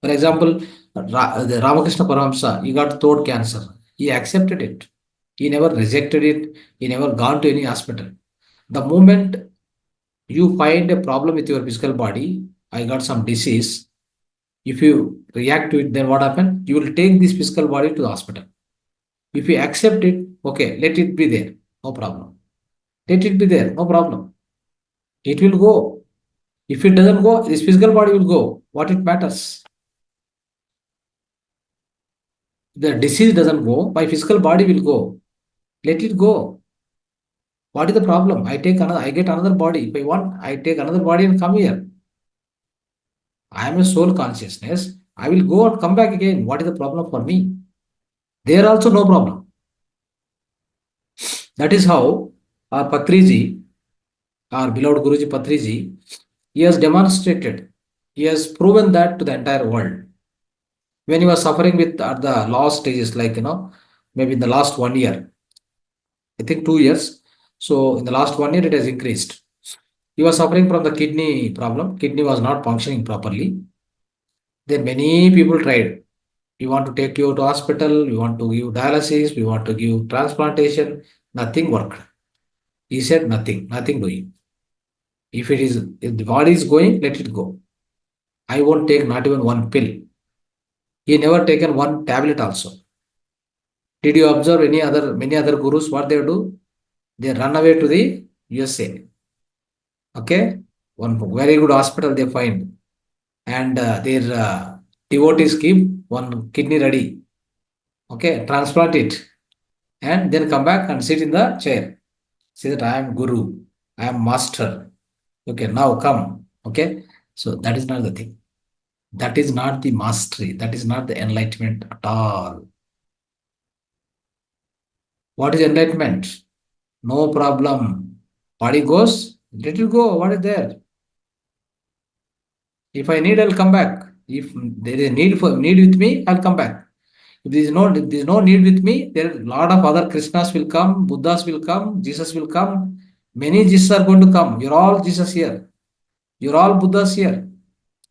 For example, the Ramakrishna Paramhamsa, he got throat cancer. He accepted it. He never rejected it. He never gone to any hospital. The moment you find a problem with your physical body, I got some disease. If you react to it, then what happens? You will take this physical body to the hospital. If you accept it, okay, let it be there, no problem. Let it be there, no problem. It will go. If it doesn't go, this physical body will go. What it matters? The disease doesn't go, my physical body will go. Let it go. What is the problem? I get another body. If I want, I take another body and come here. I am a soul consciousness. I will go and come back again. What is the problem for me? There also no problem. That is how our Patriji, our beloved Guruji Patriji, he has demonstrated, he has proven that to the entire world. When you are suffering with at the last stages, like maybe in the last 1 year, I think 2 years. So in the last 1 year, it has increased. You are suffering from the kidney problem. Kidney was not functioning properly. Then many people tried. We want to take you to hospital. We want to give dialysis. We want to give transplantation. Nothing worked. He said nothing. Nothing doing. If the body is going, let it go. I won't take not even one pill. He never taken one tablet also. Did you observe many other gurus? What they do? They run away to the USA. Okay, one very good hospital they find, and their devotees keep one kidney ready. Okay, transplant it, and then come back and sit in the chair. Say that I am guru, I am master. Okay, now come. Okay, so that is not the thing. That is not the mastery. That is not the enlightenment at all. What is enlightenment? No problem. Body goes, let it go. What is there? If I need, I'll come back. If there is a need with me, I'll come back. If there is no need with me, there are a lot of other Krishnas will come, Buddhas will come, Jesus will come. Many Jesus are going to come. You're all Jesus here. You're all Buddhas here.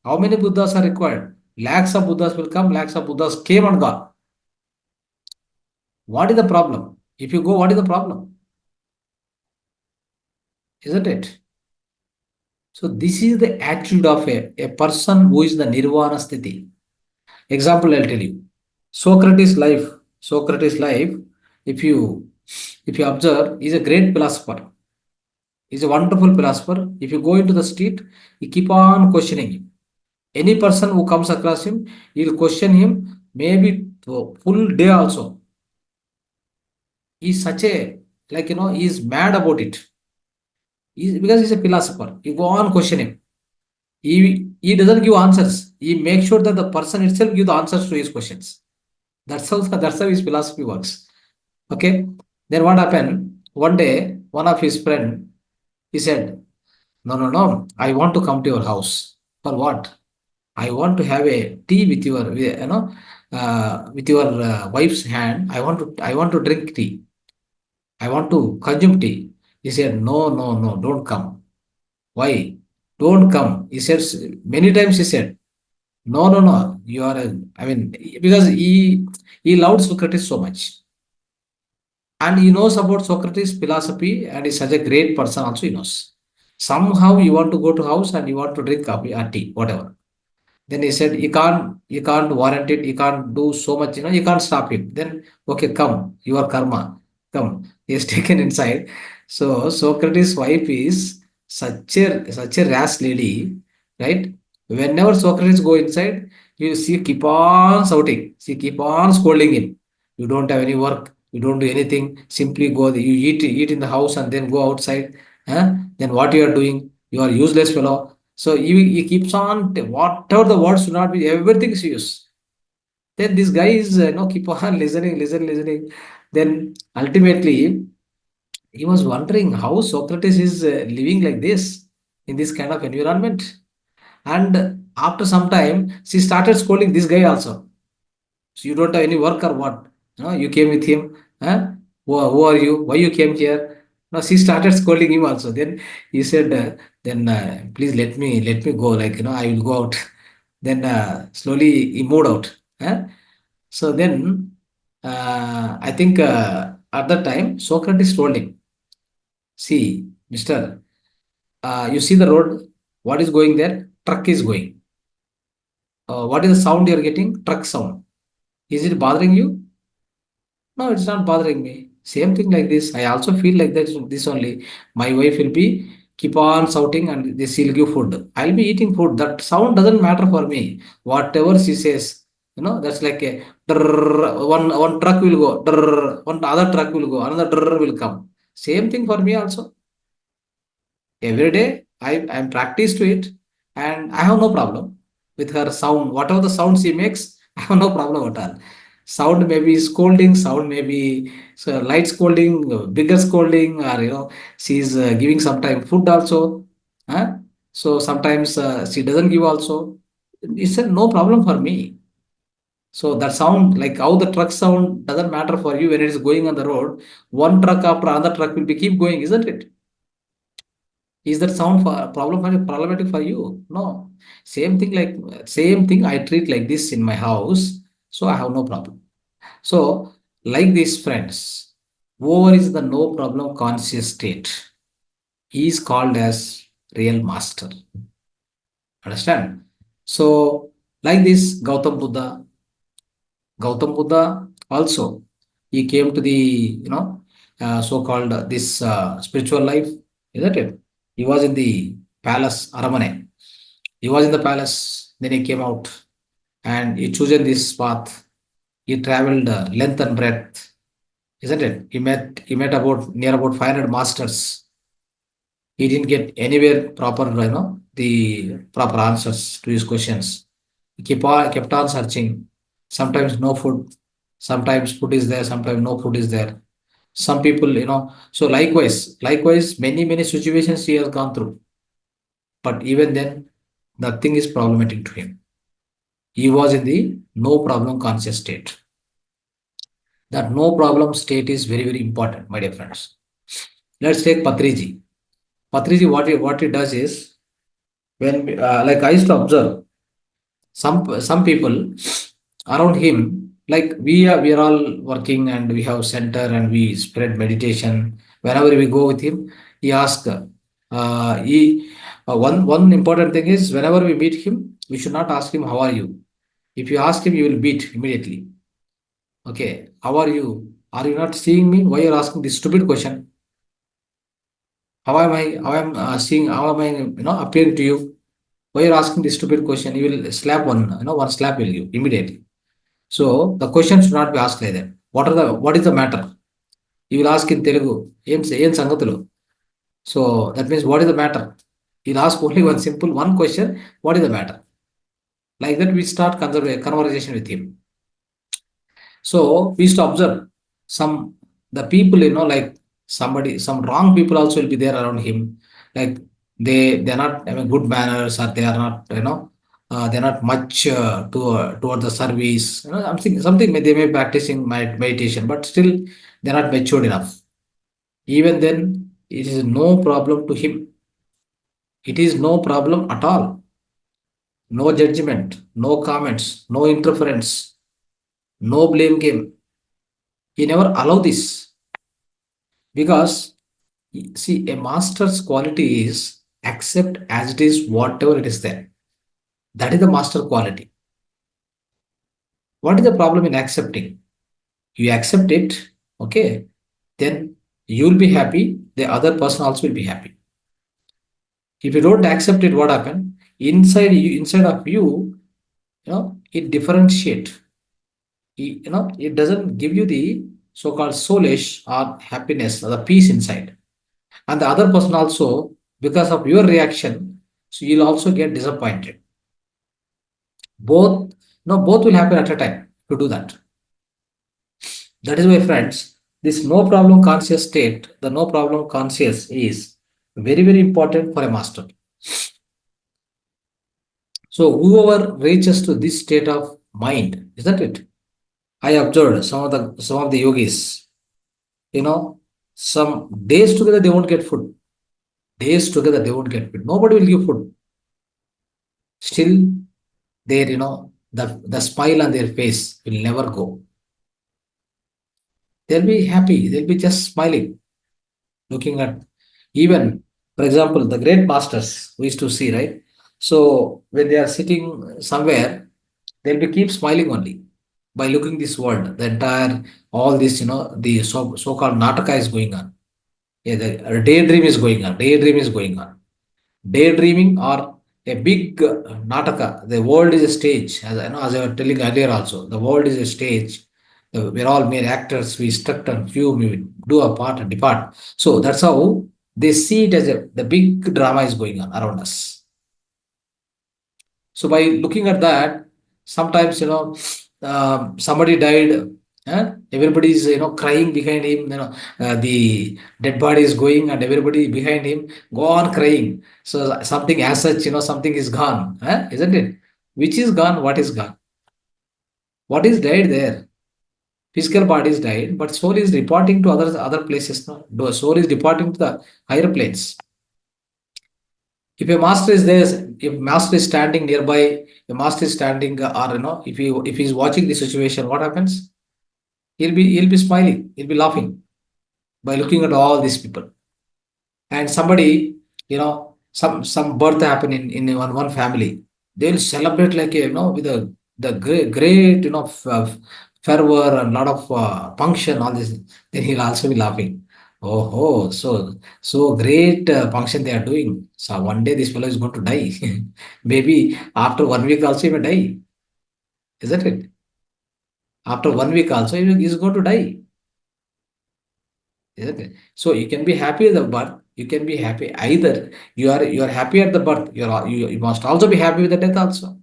How many Buddhas are required? Lakhs of Buddhas will come, lakhs of Buddhas came and gone. What is the problem? If you go, what is the problem? Isn't it? So this is the attitude of a person who is the nirvana sthiti. Example, I'll tell you. Socrates' life. Socrates' life, if you observe, is a great philosopher. He's a wonderful philosopher. If you go into the street, you keep on questioning him. Any person who comes across him, you'll question him maybe full day also. He's such a, he's mad about it. Because he's a philosopher. You go on question him. He doesn't give answers. He makes sure that the person itself give the answers to his questions. That's how his philosophy works. Okay. Then what happened? One day, one of his friend, he said, no, I want to come to your house. For what? I want to have a tea with your wife's hand. I want to drink tea. I want to consume tea. He said, no, don't come. Why? Don't come. He said many times. He said, no. You are. Because he loved Socrates so much, and he knows about Socrates' philosophy, and he's such a great person. Also, he knows. Somehow you want to go to house and you want to drink coffee or tea, whatever. Then he said, you can't warrant it, you can't do so much, you can't stop it. Then, okay, come, your karma, come. He is taken inside. So Socrates' wife is such a rash lady, right? Whenever Socrates go inside, you see keep on shouting, she keep on scolding him. You don't have any work, you don't do anything, simply go, you eat in the house and then go outside. Huh? Then what you are doing? You are useless fellow. So he keeps on, whatever the words should not be, everything is used. Then this guy is, keep on listening. Then ultimately, he was wondering how Socrates is living like this in this kind of environment. And after some time, she started scolding this guy also. So you don't have any work or what? You came with him. Huh? Who are you? Why you came here? Now she started scolding him also. Then he said, then please let me go. I will go out. Then slowly he moved out. Huh? So then I think at that time Socrates told him, see, Mister, you see the road. What is going there? Truck is going. What is the sound you are getting? Truck sound. Is it bothering you? No, it's not bothering me. Same thing like this. I also feel like that this only. My wife will be keep on shouting and she'll give food. I'll be eating food. That sound doesn't matter for me. Whatever she says, that's like a drrrr, one truck will go, drrrr, one other truck will go, another drrrr will come. Same thing for me also. Every day I'm practiced to it and I have no problem with her sound. Whatever the sound she makes, I have no problem at all. Sound may be scolding, sound may be so light scolding, bigger scolding, or she's giving sometimes food also. Huh? So sometimes she doesn't give also. It's a no problem for me. So that sound, like how the truck sound doesn't matter for you when it is going on the road. One truck after another truck will be keep going, isn't it? Is that sound for problematic for you? No. Same thing I treat like this in my house, so I have no problem. So, like these friends, whoever is the no problem conscious state, he is called as real master. Understand? So, like this Gautam Buddha also, he came to the so-called this spiritual life, isn't it? He was in the palace Aramane. He was in the palace. Then he came out and he chosen this path. He traveled length and breadth, isn't it? He met about near about 500 masters. He didn't get anywhere proper, the proper answers to his questions. He kept on searching. Sometimes no food, sometimes food is there, sometimes no food is there. Some people, so likewise, many situations he has gone through. But even then, nothing is problematic to him. He was in the no problem conscious state. That no problem state is very, very important, my dear friends. Let's take Patriji. Patriji, what he does is, when like I used to observe some people around him, like we are all working and we have center and we spread meditation. Whenever we go with him, he asks, he one important thing is, whenever we meet him, we should not ask him how are you. If you ask him, you will beat immediately. Okay, how are you? Are you not seeing me? Why you're asking this stupid question? How am I seeing, how am I appearing to you? Why you're asking this stupid question? You will slap one slap will you immediately. So the question should not be asked like that. What is the matter? You will ask in Telugu, ఏం సంగతులు? So that means, what is the matter? You'll ask only one question, what is the matter? Like that, we start conversation with him. So we used to observe the people, like some wrong people also will be there around him. Like they're not having good manners, or they are not, they're not much toward the service. Something they may be practicing meditation, but still they're not matured enough. Even then, it is no problem to him. It is no problem at all. No judgment, no comments, no interference, no blame game. He never allow this, because see, a master's quality is accept as it is whatever it is there. That is the master quality. What is the problem in accepting? You accept it, okay, then you will be happy, the other person also will be happy. If you don't accept it, what happens? Inside of you, it differentiate. It doesn't give you the so-called soulish or happiness or the peace inside. And the other person also, because of your reaction, so you'll also get disappointed. Both will happen at a time to do that. That is why, friends, this no problem conscious state, the no problem conscious, is very, very important for a master. So whoever reaches to this state of mind, isn't it? I observed some of the yogis, some days together they won't get food. Days together they won't get food. Nobody will give food. Still, their the smile on their face will never go. They'll be happy. They'll be just smiling, looking at, even, for example, the great masters we used to see, right? So when they are sitting somewhere, they'll be keep smiling only by looking this world. The entire, all this, the so-called nataka is going on. Yeah, the daydream is going on. Daydream is going on. Daydreaming or a big nataka. The world is a stage. As I was telling earlier also, the world is a stage. We're all mere actors. We struct and fume. We do a part and depart. So that's how they see it as the big drama is going on around us. So by looking at that, sometimes somebody died. Everybody is crying behind him. The dead body is going, and everybody behind him go on crying. So something as such, something is gone, isn't it? Which is gone? What is gone? What is died there? Physical body is died, but soul is departing to other places. No, the soul is departing to the higher planes. If a master is there, if master is standing nearby, a master is standing, or if he's watching the situation, what happens? He'll be smiling, he'll be laughing by looking at all these people. And somebody, some birth happen in one family, they'll celebrate like with the great fervor and lot of function, all this. Then he'll also be laughing. Oh, so great function they are doing. So one day this fellow is going to die. Maybe after 1 week also he may die, isn't it? After 1 week also he is going to die, isn't it? So you can be happy at the birth. You can be happy either you are happy at the birth. You must also be happy with the death also.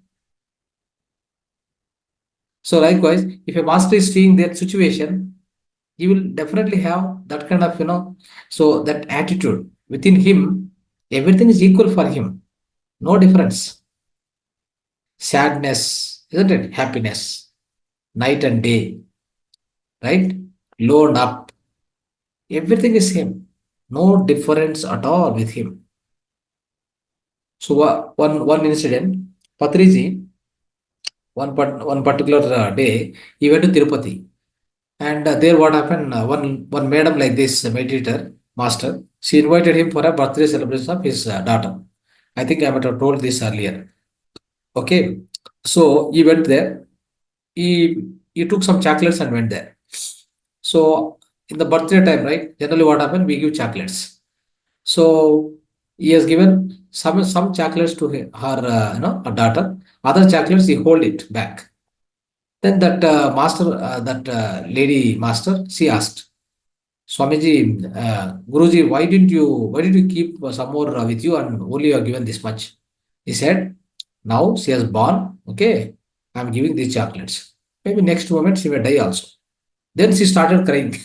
So likewise, if a master is seeing that situation, he will definitely have that kind of so that attitude within him. Everything is equal for him. No difference. Sadness, isn't it? Happiness, night and day, right? Low and up. Everything is him. No difference at all with him. So one incident, Patriji, one particular day, he went to Tirupati, and there what happened? One madam like this meditator master, she invited him for a birthday celebration of his daughter. I think I might have told this earlier. Okay, so he went there. He took some chocolates and went there. So in the birthday time, right? Generally, what happened? We give chocolates. So he has given some chocolates to her daughter. Other chocolates he hold it back. Then that lady master, she asked, Swamiji, Guruji, why did you keep some more with you and only you are given this much? He said, now she has born, okay, I'm giving these chocolates. Maybe next moment she may die also. Then she started crying.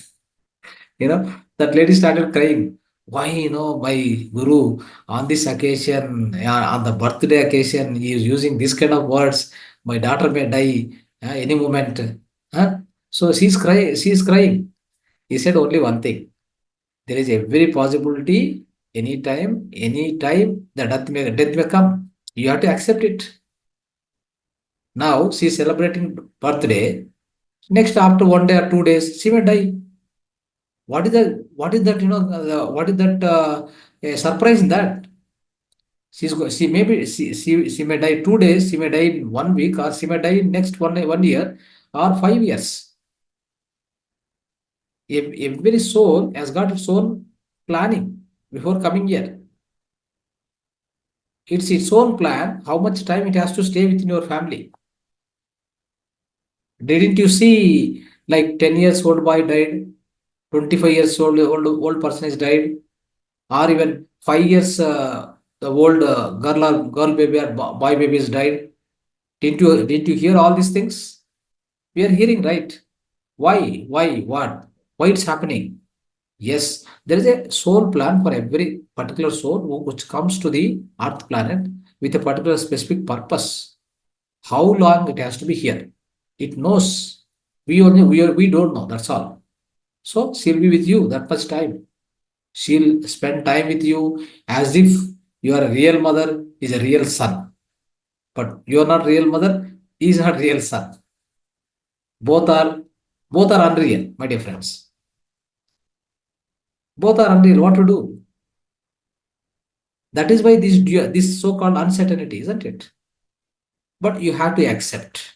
That lady started crying. Why, my Guru, on this occasion, on the birthday occasion, he is using this kind of words. My daughter may die any moment. Huh? So she is crying. He said only one thing. There is every possibility, anytime, the death may come. You have to accept it. Now she is celebrating birthday. Next, after 1 day or 2 days, she may die. What is that what is that surprise in that? She may die 2 days, she may die in 1 week, or she may die in next 1 year or 5 years. Every soul has got its own planning before coming here. It's its own plan how much time it has to stay within your family. Didn't you see, like 10 years old boy died, 25 years old person is died, or even 5 years the old girl baby or boy baby is died? Didn't you hear all these things? We are hearing, right? Why, what? Why it's happening? Yes, there is a soul plan for every particular soul which comes to the Earth planet with a particular specific purpose. How long it has to be here? It knows. We don't know. That's all. So she'll be with you that much time. She'll spend time with you as if you are a real mother, is a real son. But you are not real mother, he is not real son. Both are both are unreal, my dear friends. Both are unreal. What to do? That is why this so-called uncertainty, isn't it? But you have to accept.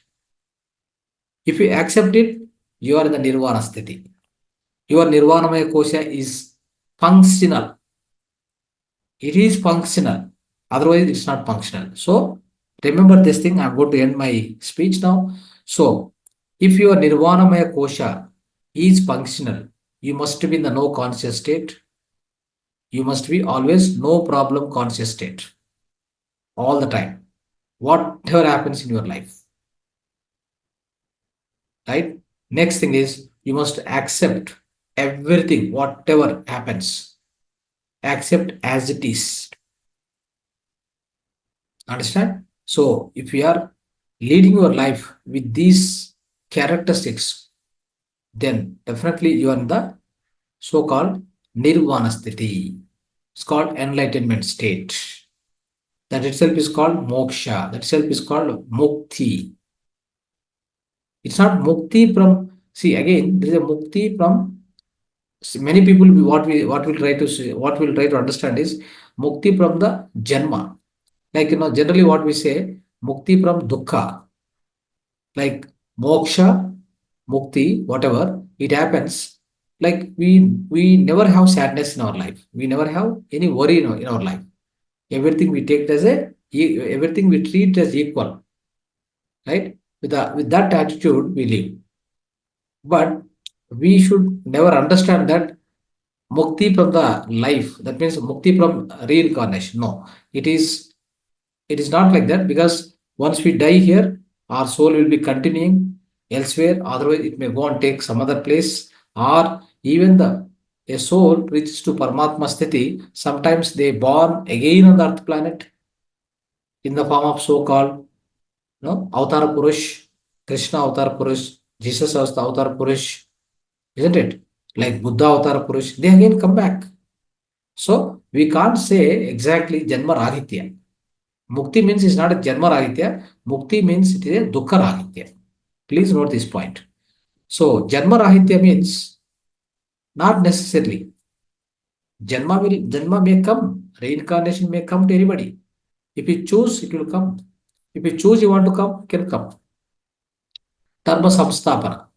If you accept it, you are in the nirvana sthiti. Your nirvanamaya kosha is functional. It is functional. Otherwise, it's not functional. So remember this thing. I'm going to end my speech now. So if your nirvanamaya kosha is functional, you must be in the no conscious state. You must be always no problem conscious state all the time. Whatever happens in your life. Right? Next thing is you must accept everything, whatever happens. Accept as it is. Understand? So if you are leading your life with these characteristics, then definitely you are in the so-called nirvana sthiti. It's called enlightenment state. That itself is called moksha. That itself is called mukti. It's not mukti from, see again, there is a mukti from, see, many people, what will try to say, what will try to understand is mukti from the janma. Like, generally what we say, mukti from dukkha, like moksha, mukti, whatever, it happens. Like we never have sadness in our life. We never have any worry in our life. Everything we take as everything we treat as equal, right? With that attitude we live. But we should never understand that mukti from the life. That means mukti from reincarnation. No, it is it is not like that, because once we die here, our soul will be continuing elsewhere. Otherwise, it may go and take some other place, or even the a soul reaches to Paramatma Sthiti. Sometimes they born again on the earth planet in the form of so-called Avatar Purush, Krishna Avatar Purush, Jesus was the Avatar Purush, isn't it? Like Buddha Avatar Purush, they again come back. So we can't say exactly Janma Rahitya. Mukti means it's not a Janma Rahitya. Mukti means it is a Dukkha Rahitya. Please note this point. So Janma Rahitya means not necessarily. Janma may come. Reincarnation may come to anybody. If you choose, it will come. If you choose you want to come, it can come. Dharma samstapana.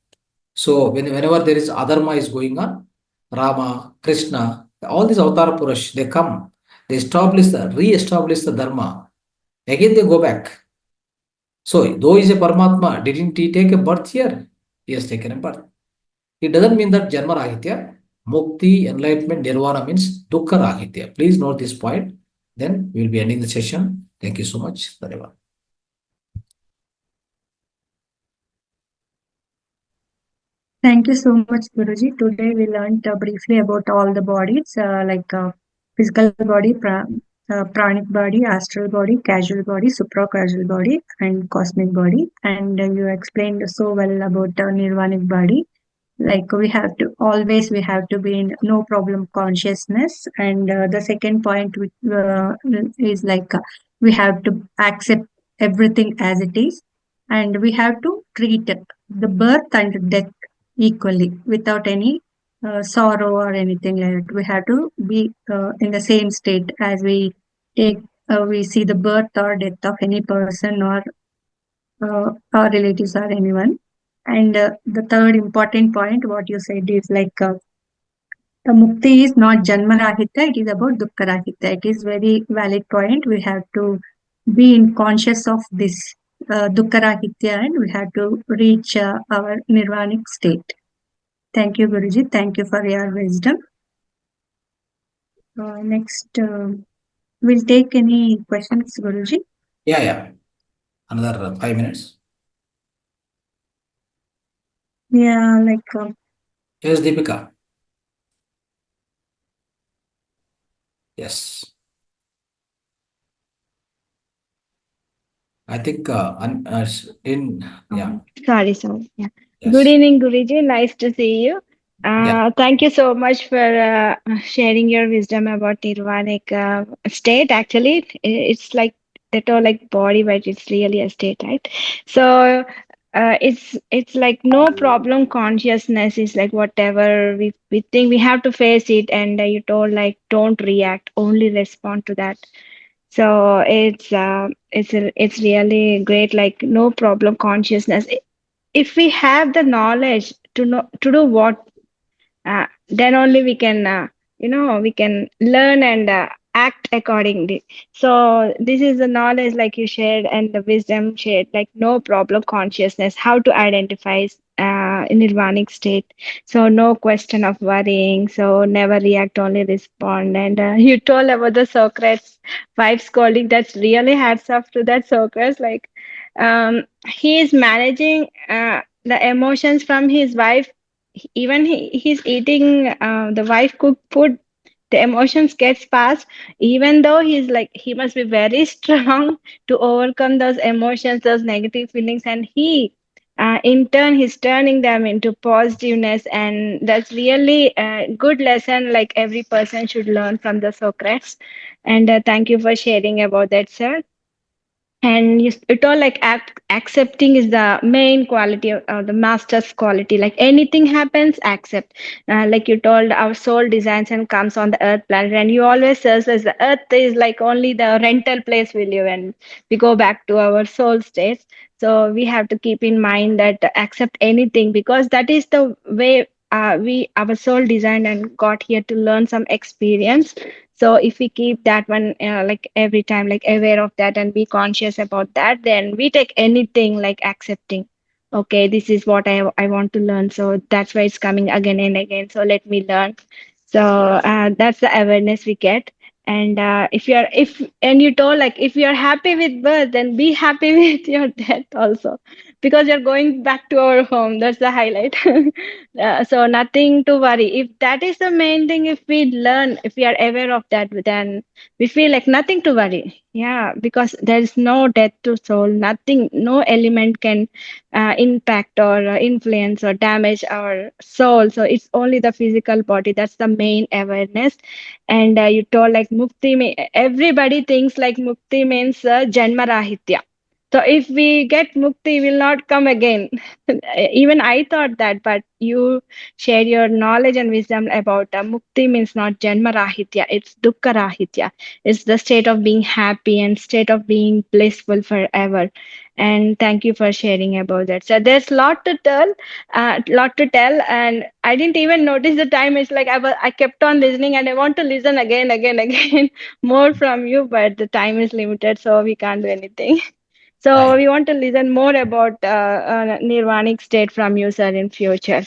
So whenever there is adharma is going on, Rama, Krishna, all these avatar purush, they come, they re-establish the dharma. Again they go back. So though is a Paramatma, didn't he take a birth here? He has taken a birth. It doesn't mean that Janma Rahitya, Mukti, enlightenment, Nirvana means Dukkha Rahitya. Please note this point. Then we will be ending the session. Thank you so much. Dhanyavad.
Thank you so much, Guruji. Today we learned briefly about all the bodies, physical body, pranic body, astral body, casual body, supra-casual body, and cosmic body. And you explained so well about nirvanic body. Like we have to be in no problem consciousness. And the second point is we have to accept everything as it is, and we have to treat the birth and death equally without any sorrow or anything like that. We have to be in the same state as take we see the birth or death of any person or our relatives or anyone. And the third important point, what you said is the mukti is not janma rahita, it is about dukkha rahita. It is very valid point. We have to be in conscious of this dukkha rahitya, and we have to reach our nirvanic state. Thank you, Guruji. Thank you for your wisdom. Next, we'll take any questions, Guruji.
Yeah. Another 5 minutes.
Yeah,
Yes, Deepika. Yes. I think yeah.
Sorry. Yeah. Good
Yes.
evening, Guruji. Nice to see you.
Yeah.
Thank you so much for sharing your wisdom about nirvanic state. Actually, it's like that or like body, but it's really a state, right? So it's like no problem. Consciousness is like whatever we think we have to face it, and you told like don't react, only respond to that. So it's really great. Like no problem consciousness. If we have the knowledge to know to do what, then only we can we can learn and act accordingly. So this is the knowledge like you shared and the wisdom shared, like no problem consciousness, how to identify in nirvanic state. So no question of worrying, so never react, only respond. And you told about the Socrates wife scolding. That's really hats off to that Socrates. Like he is managing the emotions from his wife. Even he's eating the wife cooked food, the emotions gets passed. Even though he's like, he must be very strong to overcome those emotions, those negative feelings. And he in turn he's turning them into positiveness, and that's really a good lesson like every person should learn from the Socrates. And thank you for sharing about that, sir. And it all like accepting is the main quality of the master's quality. Like anything happens, accept. Like you told, our soul designs and comes on the earth planet, and you always says as the earth is like only the rental place we live, and we go back to our soul states. So we have to keep in mind that accept anything, because that is the way we our soul designed and got here to learn some experience. So if we keep that one like every time like aware of that and be conscious about that, then we take anything like accepting, okay, this is what I want to learn, so that's why it's coming again and again, so let me learn. So that's the awareness we get. And if you're if and you told like if you're happy with birth, then be happy with your death also, because you're going back to our home. That's the highlight. So nothing to worry. If that is the main thing, if we learn, if we are aware of that, then we feel like nothing to worry. Yeah, because there is no death to soul. Nothing, no element can impact or influence or damage our soul. So it's only the physical body. That's the main awareness. And you told like mukti. Everybody thinks like mukti means janma rahitya. So if we get mukti, will not come again. Even I thought that, but you share your knowledge and wisdom about mukti means not janma rahitya, it's dukkha rahitya. It's the state of being happy and state of being blissful forever. And thank you for sharing about that. So there's lot to tell, and I didn't even notice the time. It's like I kept on listening, and I want to listen again, more from you, but the time is limited, so we can't do anything. So
Right.
we want to listen more about nirvanic state from you, sir, in future.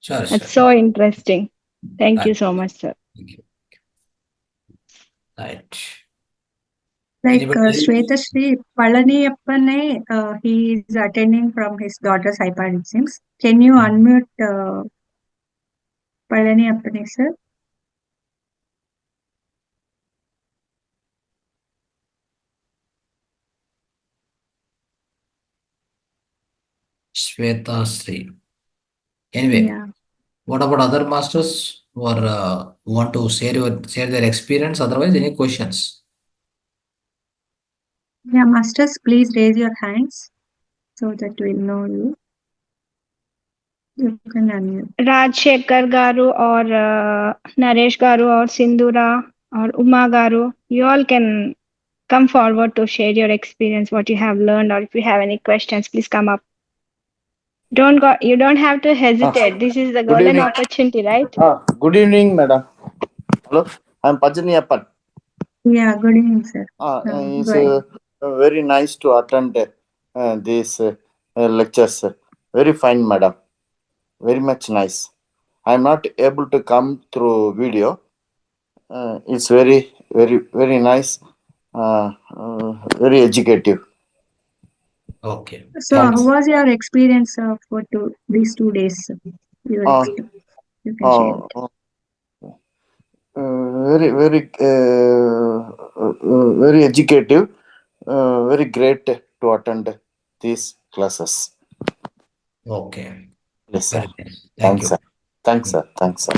Sure,
That's
sure.
so interesting. Thank
Right.
you so much, sir.
Thank you. Right.
Like
Anybody?
Shweta Shri Palaniappane, he is attending from his daughter's iPad, it seems. Can you unmute Palaniappane, sir?
Shweta Sri. Anyway,
Yeah.
what about other masters who are want to share their experience? Otherwise, any questions?
Yeah, masters, please raise your hands so that we'll know you. You can unmute.
Rajshekhar Garu or Naresh Garu or Sindura or Uma Garu, you all can come forward to share your experience, what you have learned, or if you have any questions, please come up. You don't have to
Ah,
hesitate. This is the
good
golden
evening.
opportunity, right?
Good evening, madam. Hello, I'm Pajaniappan.
Yeah, good evening, sir.
It's
Go ahead.
very nice to attend these lectures. Very fine, madam. Very much nice. I'm not able to come through video. It's very nice. Very educative.
Okay.
So, how
Thanks.
was your experience for these 2 days? Your
Uh,
you can share
uh,
it.
uh, very educative. Very great to attend these classes.
Okay.
Yes, sir.
Very nice. Thank
Thanks,
you.
sir. Thanks,
Mm.
sir. Thanks, sir.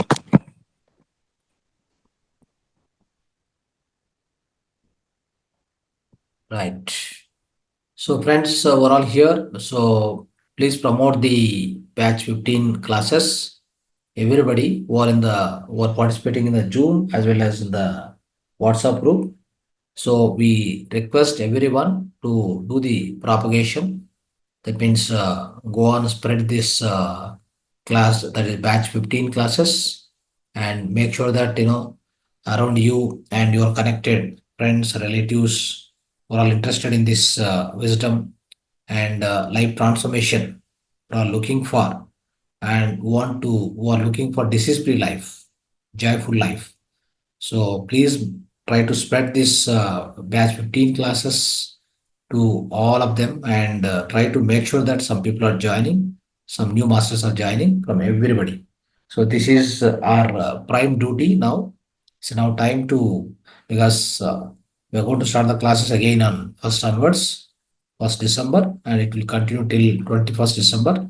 Right. So, friends, we're all here. So, please promote the batch 15 classes. Everybody who are participating in the Zoom as well as in the WhatsApp group. So, we request everyone to do the propagation. That means go on spread this class, that is batch 15 classes, and make sure that around you and your connected friends, relatives who are all interested in this wisdom and life transformation, who are looking for and who are looking for disease-free life, joyful life. So please try to spread this batch 15 classes to all of them, and try to make sure that some people are joining, some new masters are joining from everybody. So this is our prime duty now. It's now time to, because we are going to start the classes again on first onwards. 1st December, and it will continue till 21st December.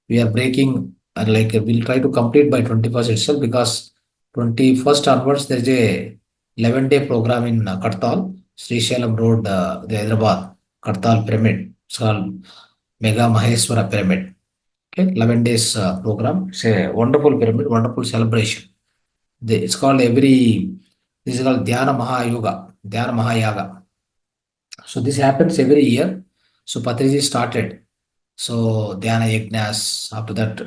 We are breaking, we'll try to complete by 21st itself, because 21st onwards there is a 11-day program in Kartal, Srisailam Road, the Hyderabad, Kartal Pyramid. It's called Mega Maheswara Pyramid. Okay, 11 days program. It's a wonderful pyramid, wonderful celebration. It's called this is called Dhyana Mahayaga. So this happens every year. So Patriji started. So Dhyana Yajnas, after that,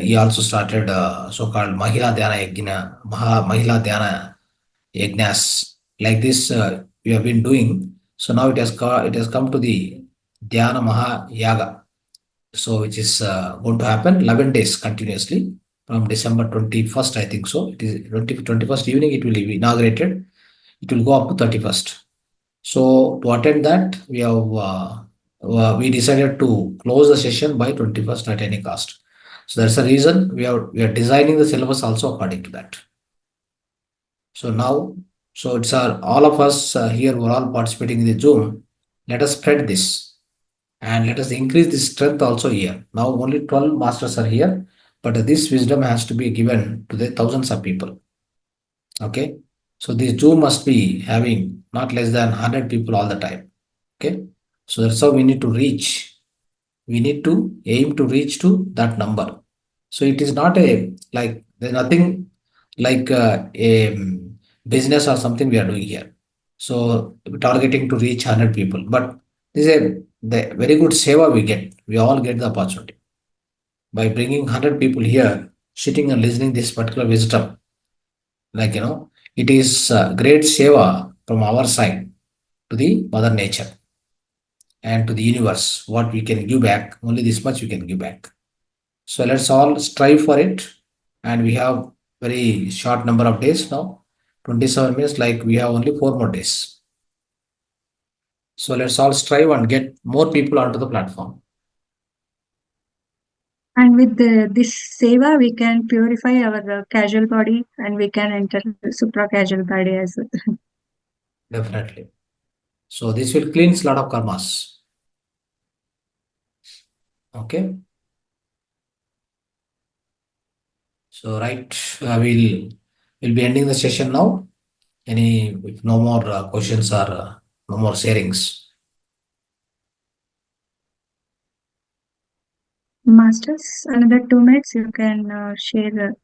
he also started so-called Mahila Dhyana Yajna, Mahila Dhyana Yajnas. Like this, we have been doing. So now it has come to the Dhyana Mahayaga. So which is going to happen 11 days continuously from December 21st, I think so. It is 21st evening, it will be inaugurated. It will go up to 31st. So to attend that, we decided to close the session by 21st at any cost. So that's the reason we are designing the syllabus also according to that. So now, so it's all of us here, we're all participating in the Zoom. Let us spread this and let us increase the strength also here. Now only 12 masters are here, but this wisdom has to be given to the thousands of people. Okay. So this Zoom must be having not less than 100 people all the time. Okay. So that's how we need to reach. We need to aim to reach to that number. So it is not there's nothing like a business or something we are doing here. So targeting to reach 100 people, but this is the very good seva we get. We all get the opportunity by bringing 100 people here, sitting and listening this particular wisdom. It is great seva from our side to the mother nature and to the universe. What we can give back, only this much we can give back. So let's all strive for it. And we have very short number of days now. 27 minutes, like we have only 4 more days. So let's all strive and get more people onto the platform.
And with this seva, we can purify our casual body and we can enter supra casual body as well.
Definitely. So this will cleanse a lot of karmas. Okay. So right, we'll be ending the session now. If no more questions or no more sharings.
Masters, another 2 minutes, you can share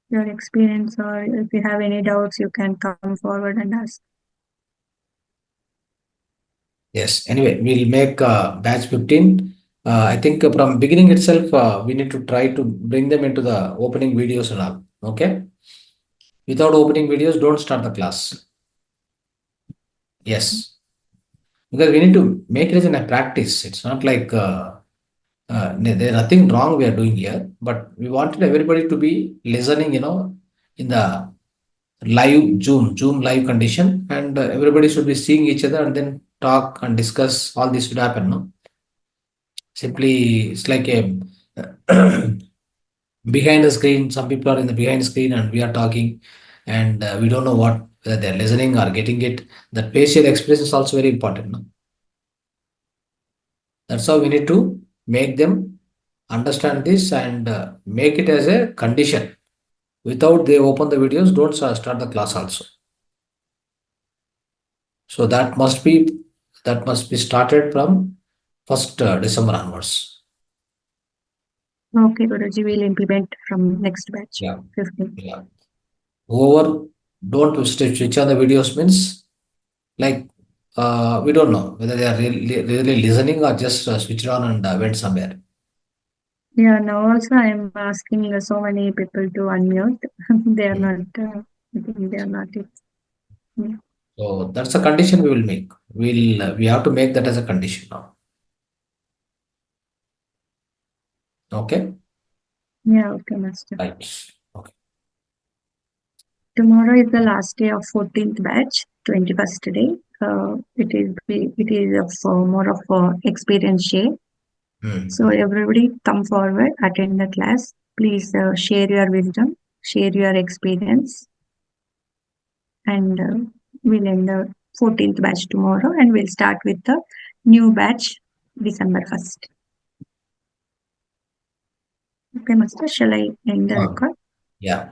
your experience, or if you have any doubts, you can come forward and ask.
Yes. Anyway, we'll make batch 15. I think from beginning itself, we need to try to bring them into the opening videos and all. Okay. Without opening videos, don't start the class. Yes. Because we need to make it as a practice. It's not like there's nothing wrong we are doing here, but we wanted everybody to be listening, in the Zoom live condition, and everybody should be seeing each other and then talk and discuss. All this should happen, no? Simply, it's like a behind the screen. Some people are in the behind screen and we are talking, and we don't know whether they're listening or getting it. That facial expression is also very important, no? That's how we need to make them understand this and make it as a condition. Without they open the videos, don't start the class also. So that must be started from 1st December onwards.
Okay, Guruji, we'll implement from next batch.
Yeah.
15.
Yeah. Whoever don't switch on the videos means like we don't know whether they are really listening or just switched on and went somewhere.
Yeah, now also I am asking so many people to unmute. They are not, I think they are not it. Yeah.
So that's a condition we will make. We have to make that as a condition now. Okay.
Yeah, okay, Master.
Right. Okay.
Tomorrow is the last day of 14th batch, 21st day. It is more of experience share. So everybody come forward, attend the class. Please share your wisdom, share your experience, and we'll end 14th batch tomorrow, and we'll start with the new batch December 1st. Okay, Master, shall I end the record?
Yeah.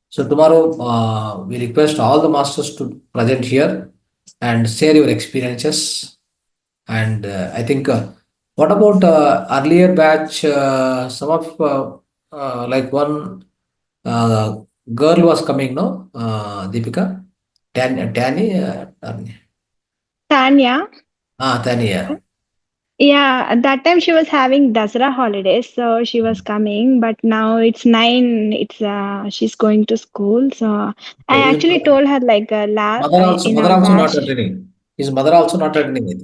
So tomorrow we request all the masters to present here and share your experiences. And I think what about earlier batch? Some of like one girl was coming, no? Deepika, Tani,
Tanya.
Tanya.
Yeah, at that time she was having Dasara holidays, so she was coming. But now it's 9. It's she's going to school. So I
Okay.
actually told her like in
Mother
our
also not
batch.
attending. His mother also not attending it.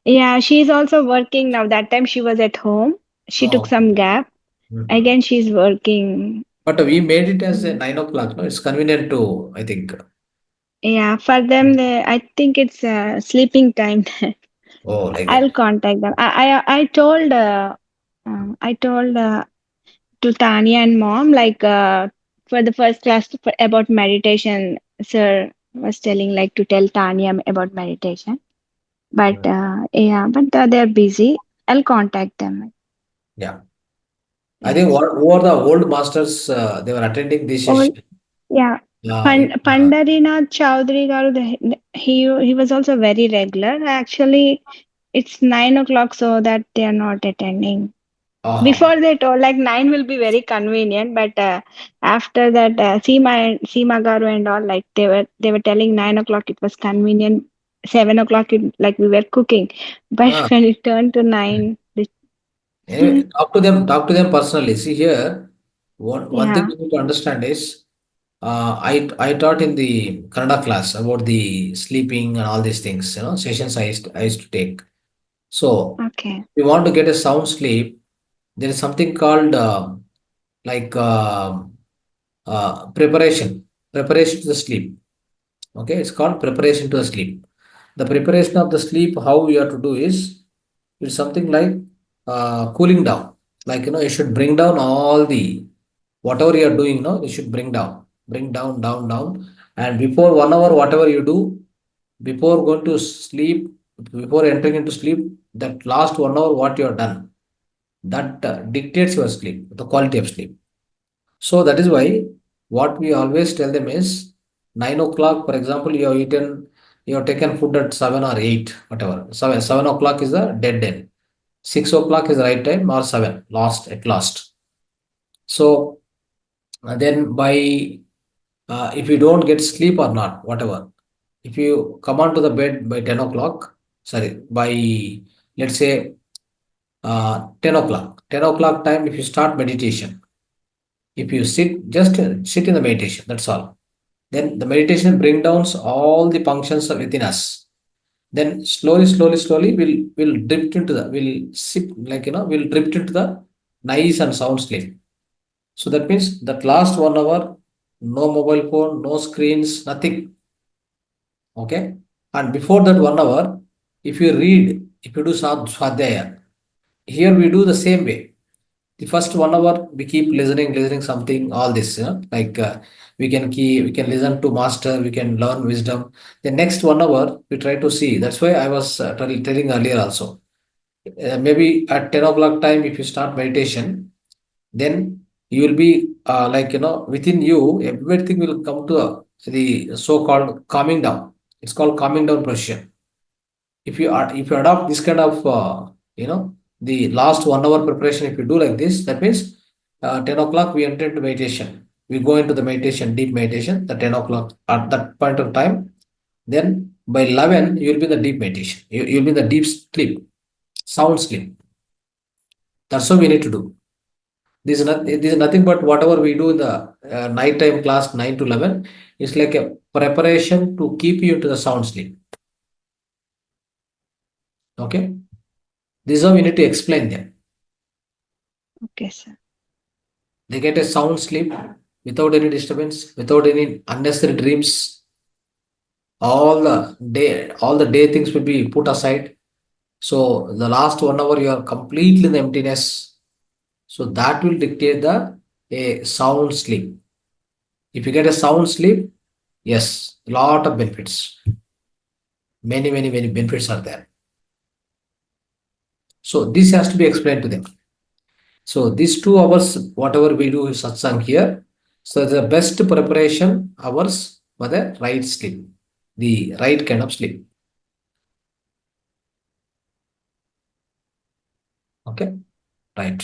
Yeah, she's also working now. That time she was at home. She took
Oh.
some gap.
Mhm.
Again, she's working.
But we made it as a 9 o'clock. No, it's convenient to, I think.
Yeah, for them, I think it's sleeping time.
Oh, like that.
I'll contact them. I told to Tanya and mom like for the first class about meditation. Sir was telling like to tell Tanya about meditation, but yeah, but they're busy. I'll contact them.
Yeah. I think
Yes.
who are the old masters? They were attending this
All
session.
yeah.
In,
Pandarinath Chowdhury garu, he was also very regular. Actually, it's 9 o'clock, so that they are not attending.
oh,
Before they told like 9 will be very convenient, but after that, Seema Garu and all like they were telling 9 o'clock it was convenient. 7 o'clock like we were cooking, but
ah.
when it turned to 9,
Anyway, talk to them personally. See here, one thing
yeah,
you need to understand is, I taught in the Kannada class about the sleeping and all these things. Sessions I used to take. So,
okay,
if you want to get a sound sleep, there is something called like preparation to the sleep. Okay, it's called preparation to the sleep. The preparation of the sleep, how you have to do is, it's something like cooling down. Like, you should bring down all the whatever you are doing. No, you should bring down, down, down. And before 1 hour, whatever you do, before going to sleep, before entering into sleep, that last 1 hour, what you have done, that dictates your sleep, the quality of sleep. So that is why what we always tell them is 9 o'clock, for example, you have taken food at 7 or 8, whatever. 7 o'clock is the dead end. 6 o'clock is the right time, or 7, last at last. So then if you don't get sleep or not, whatever, if you come onto the bed by 10 o'clock, sorry, by let's say 10 o'clock, 10 o'clock time, if you start meditation, if you just sit in the meditation, that's all. Then the meditation bring down all the functions within us. Then slowly, we'll drift into we'll sip, like, we'll drift into the nice and sound sleep. So that means that last 1 hour, no mobile phone, no screens, nothing. Okay. And before that 1 hour, if you read, if you do Swadhyaya, here we do the same way. The first 1 hour we keep listening something, all this, like we can listen to master, we can learn wisdom. The next 1 hour we try to see. That's why I was telling earlier also. Maybe at 10 o'clock time, if you start meditation, then you will be like, within you, everything will come to the so-called calming down. It's called calming down position. If you adopt this kind of the last 1 hour preparation, if you do like this, that means 10 o'clock we enter into meditation, we go into the meditation, deep meditation, the 10 o'clock at that point of time. Then by 11 you will be in the deep meditation, you'll be in the deep sleep, sound sleep. That's what we need to do. This is nothing but whatever we do in the nighttime class 9 to 11. It's like a preparation to keep you into the sound sleep. Okay, this is how we need to explain them.
okay, sir.
They get a sound sleep without any disturbance, without any unnecessary dreams. All the day things will be put aside. So the last 1 hour you are completely in the emptiness. So that will dictate the a sound sleep. If you get a sound sleep, yes, lot of benefits. Many benefits are there. So this has to be explained to them. So these 2 hours, whatever we do satsang here, so the best preparation hours for the right sleep, the right kind of sleep. Okay, right.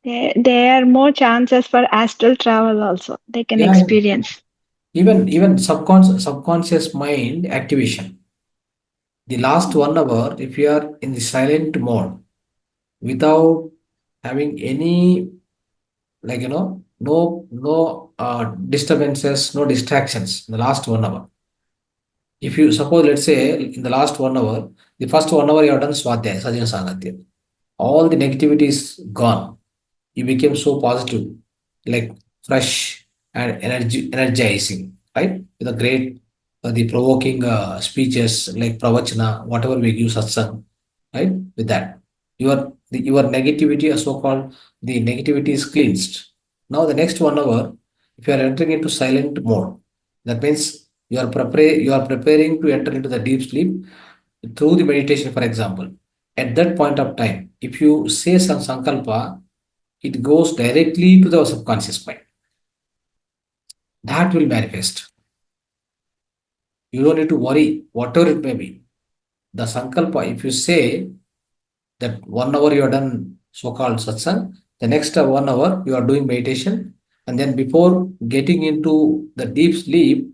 There are more chances for astral travel also. They can
Yeah,
experience.
even subconscious mind activation. The last 1 hour, if you are in the silent mode, without having any, like, no disturbances, no distractions in the last 1 hour. If you suppose, let's say, in the last 1 hour, the first 1 hour you have done swadhyaya, sajana sangatya, all the negativity is gone. You became so positive, like fresh and energizing, right? With a great, the provoking speeches like pravachana, whatever we give satsang, right? With that, your negativity, or so-called the negativity, is cleansed. Now the next 1 hour, if you are entering into silent mode, that means you are preparing to enter into the deep sleep through the meditation. For example, at that point of time, if you say some sankalpa, it goes directly to the subconscious mind. That will manifest. You don't need to worry, whatever it may be. The sankalpa, if you say that 1 hour you are done so-called satsang, the next 1 hour you are doing meditation, and then before getting into the deep sleep,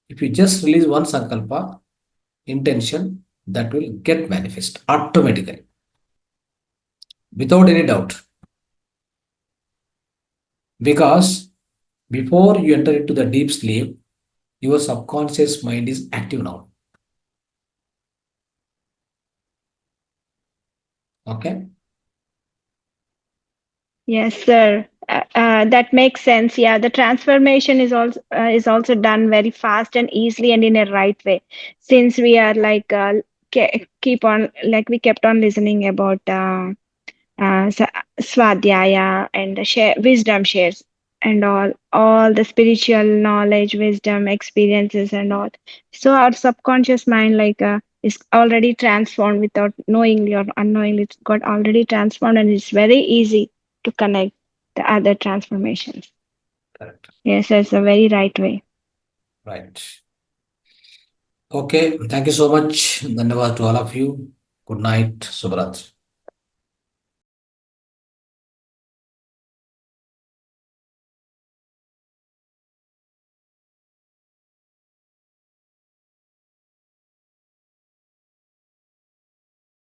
if you just release one sankalpa, intention, that will get manifest automatically, without any doubt. Because before you enter into the deep sleep, your subconscious mind is active now. Okay.
Yes, sir. That makes sense. Yeah, the transformation is also done very fast and easily and in a right way. Since we are like keep on like we kept on listening about swadhyaya and the wisdom shares and all the spiritual knowledge, wisdom, experiences and all. So our subconscious mind is already transformed without knowingly or unknowingly. It's got already transformed and it's very easy to connect the other transformations.
Correct.
Yes, that's a very right way.
Right. Okay. Thank you so much. Dhanyavad to all of you. Good night. Subharatri.